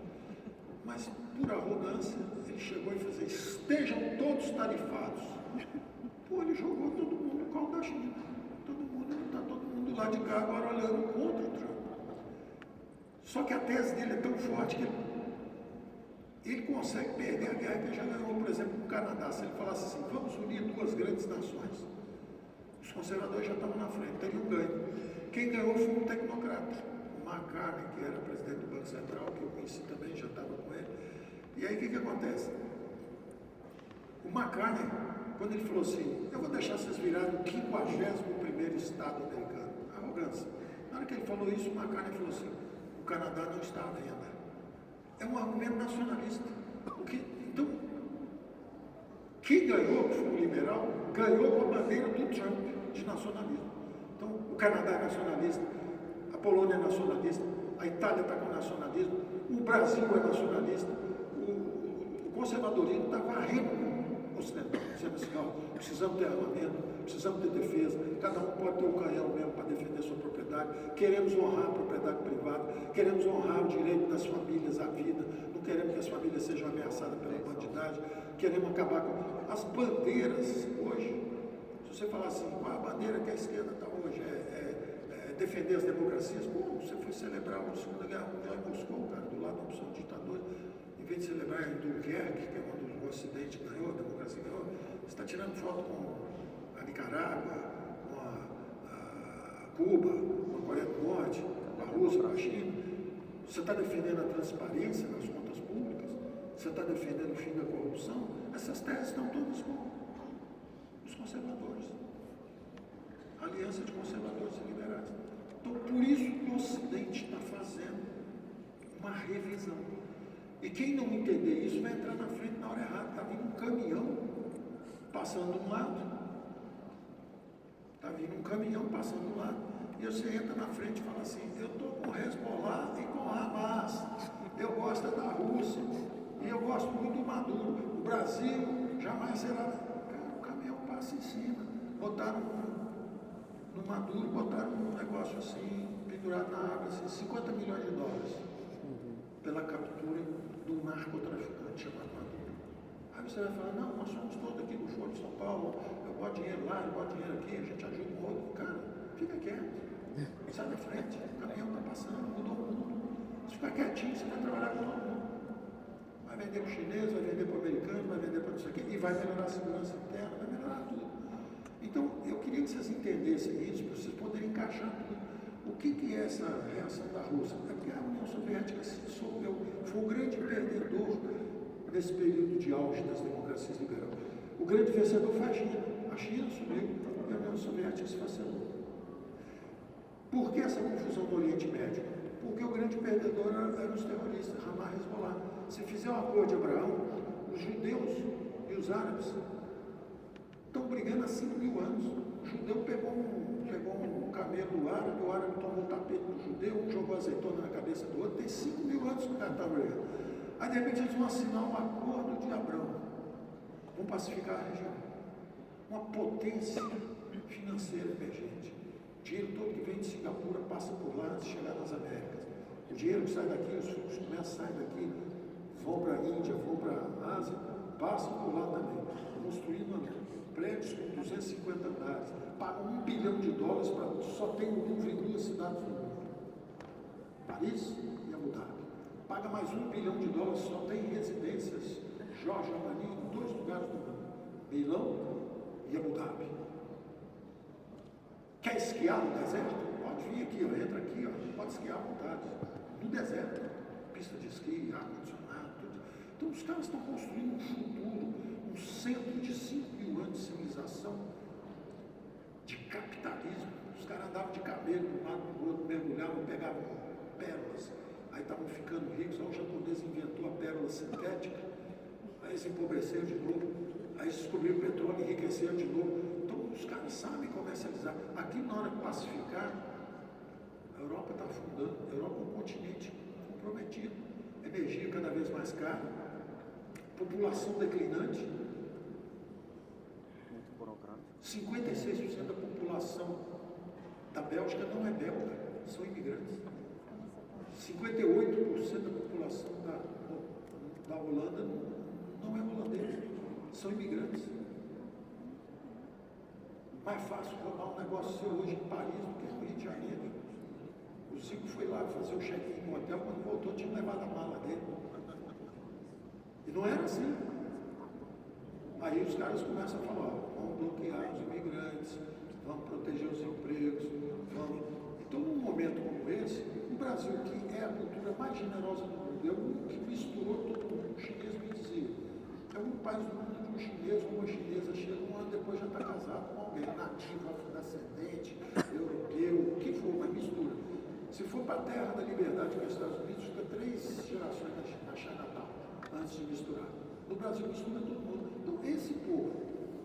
Mas, por arrogância, ele chegou e fez, estejam todos tarifados. Pô, ele jogou todo mundo no colo da China. Está todo mundo lá de cá agora olhando contra o Trump. Só que a tese dele é tão forte que ele consegue perder a guerra que ele já ganhou, por exemplo, com o Canadá. Se ele falasse assim, vamos unir duas grandes nações, os conservadores já estavam na frente, teriam ganho. Quem ganhou foi um tecnocrata, o McCartney, que era presidente do Banco Central, que eu conheci também, já estava com ele. E aí o que acontece? O McCartney, quando ele falou assim, eu vou deixar vocês virarem o 51º estado americano, arrogância. Na hora que ele falou isso, o McCartney falou assim, o Canadá não está à venda. É um argumento nacionalista. Então, quem ganhou, que foi o liberal, ganhou com a bandeira do Trump de nacionalismo. Então, o Canadá é nacionalista, a Polônia é nacionalista, a Itália está com nacionalismo, o Brasil é nacionalista, o conservadorismo está varrendo o ocidental, dizendo assim, ó, precisamos ter armamento, precisamos ter defesa, cada um pode ter um canhão mesmo para defender sua propriedade, queremos honrar a propriedade privada, queremos honrar o direito das famílias à vida, não queremos que as famílias sejam ameaçadas pela bandidagem, queremos acabar com as bandeiras hoje. Se você falar assim, qual a bandeira que a esquerda está hoje? É defender as democracias? Bom, você foi celebrar a Segunda Guerra Mundial em Moscou, cara, do lado da opção de ditadura, em vez de celebrar a Dunkerque, que é onde o Ocidente ganhou, a democracia ganhou, você está tirando foto com a Nicarágua, com a Cuba, com a Coreia do Norte, com a Rússia, com a China. Você está defendendo a transparência nas contas públicas? Você está defendendo o fim da corrupção? Essas teses estão todas com os conservadores. Aliança de conservadores e liberais. Então, por isso que o Ocidente está fazendo uma revisão. E quem não entender isso vai entrar na frente na hora errada. Está vindo um caminhão passando de um lado. Está vindo um caminhão passando de um lado. E você entra na frente e fala assim, eu estou com o Hezbollah e com o Hamas. Eu gosto da Rússia. E eu gosto muito do Maduro. O Brasil jamais será... Cara, o caminhão passa em cima. Botaram no Maduro, botaram um negócio assim, pendurado na água, assim, 50 milhões de dólares. Pela captura do narcotraficante chamado Maduro. Aí você vai falar, não, nós somos todos aqui do Foro de São Paulo, eu boto dinheiro lá, eu boto dinheiro aqui, a gente ajuda um outro. Cara, fica quieto, sai da frente, o caminhão está passando, mudou o mundo. Se ficar quietinho, você vai trabalhar com todo mundo. Vai vender para o chinês, vai vender para o americano, vai vender para não sei o quê, e vai melhorar a segurança interna, vai melhorar tudo. Então, eu queria que vocês entendessem isso, para vocês poderem encaixar tudo. O que é essa reação da Rússia? É porque a União Soviética foi o grande perdedor nesse período de auge das democracias liberais. O grande vencedor foi a China. A China subiu e a União Soviética se facelou. Por que essa confusão do Oriente Médio? Porque o grande perdedor eram os terroristas, Hamas e Hezbollah. Se fizer o acordo de Abraão, os judeus os árabes estão brigando há 5.000 anos. O judeu pegou um camelo do árabe, o árabe tomou o tapete do judeu, um jogou azeitona na cabeça do outro. Tem 5.000 anos que o cara está brigando. Aí, de repente, eles vão assinar um acordo de Abrão. Vão pacificar a região. Uma potência financeira emergente. O dinheiro todo que vem de Singapura passa por lá antes de chegar nas Américas. O dinheiro que sai daqui, os fundos começam a sair daqui, vão para a Índia, vão para a Ásia, passam por lá também. Construindo prédios com 250 andares. Pagam $1 bilhão para só tem 1,2 cidades no mundo. Paris e Abu Dhabi. Paga mais $1 bilhão, só tem residências Jorge Armani em 2 lugares do mundo. Milão e Abu Dhabi. Quer esquiar no deserto? Pode vir aqui, ó, entra aqui, ó, pode esquiar à vontade. No deserto, pista de esqui, ar-condicionado, tudo. Então os caras estão construindo um futuro, um centro de 5.000 anos de civilização, de capitalismo. Os caras andavam de camelo de um lado para o outro, mergulhavam, pegavam pérolas, aí estavam ficando ricos. Aí o japonês inventou a pérola sintética, aí eles empobreceram de novo, aí descobriram o petróleo e enriqueceram de novo. Então os caras sabem comercializar. Aqui, na hora de pacificar, a Europa está afundando. A Europa é um continente comprometido, energia cada vez mais cara, população declinante. 56% da população da Bélgica não é belga, são imigrantes. 58% da população da Holanda não é holandesa, são imigrantes. Mais fácil roubar um negócio seu hoje em Paris do que no Rio de Janeiro. O Zico foi lá fazer o check-in no hotel, quando voltou tinha levado a mala dele. E não era assim. Aí os caras começam a falar, ó, vamos bloquear os imigrantes, vamos proteger os empregos, vamos... Então, num momento como esse, o Brasil, que é a cultura mais generosa do mundo, é o único que misturou todo mundo. O chinês me dizia, é o único país do mundo que um chinês ou uma chinesa chega um ano depois já está casado com alguém nativo, afrodescendente, europeu, o que for, mas mistura. Se for para a terra da liberdade, que é os Estados Unidos, fica 3 gerações na Chinatown, antes de misturar. No Brasil mistura todo mundo. Então esse povo,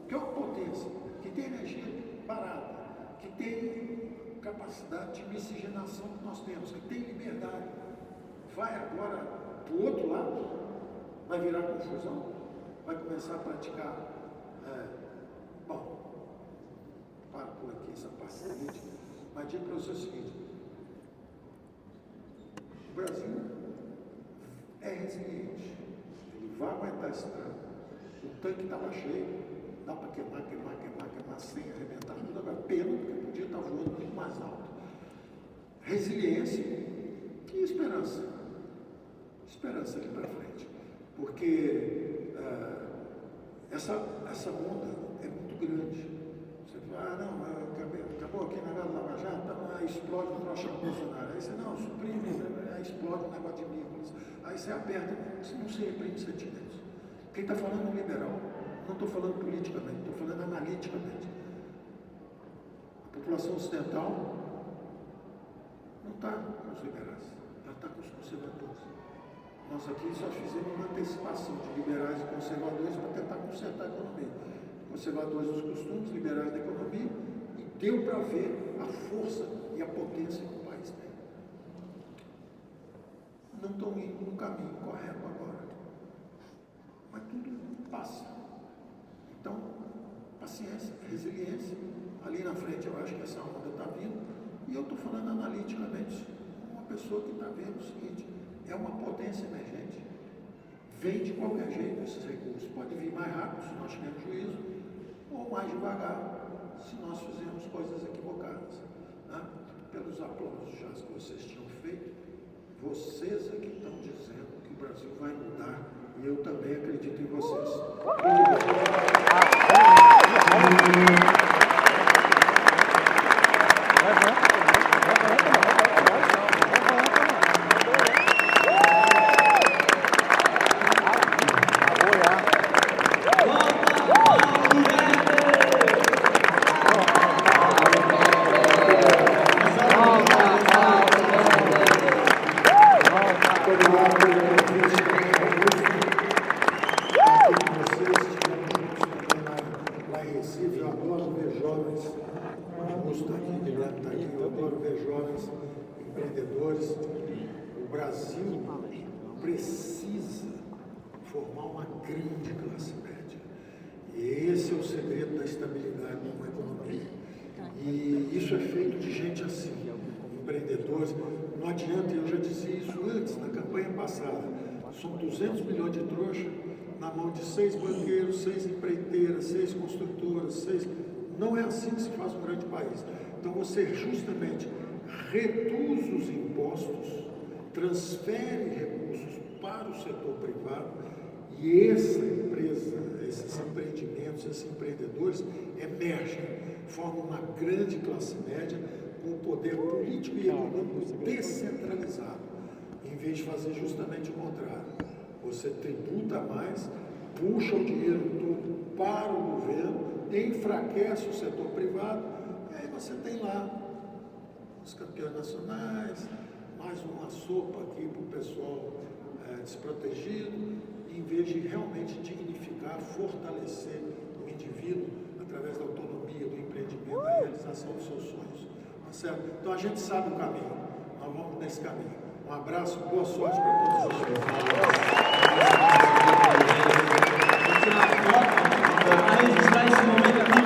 que é uma potência, que tem energia barata, que tem capacidade de miscigenação que nós temos, que tem liberdade, vai agora para o outro lado, vai virar confusão, vai começar a praticar, bom, para por aqui essa parte política, mas digo para você o seguinte, o Brasil é resiliente, ele vai aguentar esse tranco. O tanque estava cheio, dá para queimar sem arrebentar tudo. Agora, pena, porque podia estar voando muito mais alto. Resiliência e esperança. Esperança aqui para frente. Porque essa onda é muito grande. Você fala, não, acabou aqui na Galo Lava Jato, explode o troço do Bolsonaro. Aí você, não, suprime, aí explode o negócio de Nicolas. Aí você aperta, você não se reprime sentimentos. Quem está falando é um liberal. Não estou falando politicamente, estou falando analiticamente. A população ocidental não está com os liberais, ela está com os conservadores. Nós aqui só fizemos uma antecipação de liberais e conservadores para tentar consertar a economia. Conservadores dos costumes, liberais da economia, e deu para ver a força e a potência que o país tem. Não estão indo no caminho correto agora. Mas tudo passa. Então, paciência, resiliência. Ali na frente eu acho que essa onda está vindo. E eu estou falando analiticamente, uma pessoa que está vendo o seguinte, é uma potência emergente. Vem de qualquer jeito esses recursos. Pode vir mais rápido se nós tivermos juízo, ou mais devagar se nós fizermos coisas equivocadas. Né? Pelos aplausos já que vocês tinham feito, vocês é que estão dizendo que o Brasil vai mudar. E eu também acredito em vocês. Obrigado. nós jovens empreendedores, o Brasil precisa formar uma grande classe média. E esse é o segredo da estabilidade de uma economia. E isso é feito de gente assim, empreendedores. Não adianta, eu já dizia isso antes, na campanha passada, são 200 milhões de trouxas na mão de 6 banqueiros, 6 empreiteiras, 6 construtoras, 6... Não é assim que se faz um grande país. Então você justamente reduz os impostos, transfere recursos para o setor privado e essa empresa, esses empreendimentos, esses empreendedores emergem, formam uma grande classe média com o poder político e econômico descentralizado, em vez de fazer justamente o contrário. Você tributa mais, puxa o dinheiro todo para o governo, enfraquece o setor privado, e aí você tem lá os campeões nacionais, mais uma sopa aqui para o pessoal desprotegido, em vez de realmente dignificar, fortalecer o indivíduo através da autonomia, do empreendimento, da realização dos seus sonhos. Tá certo? Então a gente sabe o caminho, nós vamos nesse caminho. Um abraço, boa sorte para todos vocês. A registrar esse momento aqui,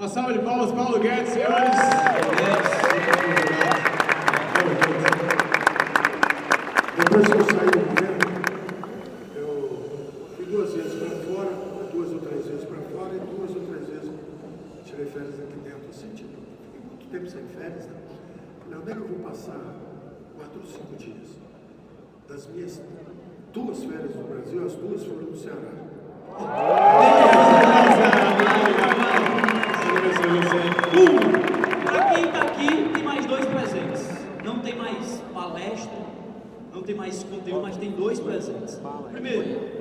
Uma salva de palmas, Paulo Guedes, senhores. Depois que eu saí do governo, eu fui 2 vezes para fora, 2 ou 3 vezes para fora e 2 ou 3 vezes tirei férias aqui dentro, assim, tipo, fiquei muito tempo sem férias, né? Falei, onde é que eu vou passar 4 ou 5 dias? Das minhas 2 férias no Brasil, as 2 foram no Ceará. Para quem está aqui, tem mais 2 presentes. Não tem mais palestra, não tem mais conteúdo, mas tem 2 presentes. Primeiro,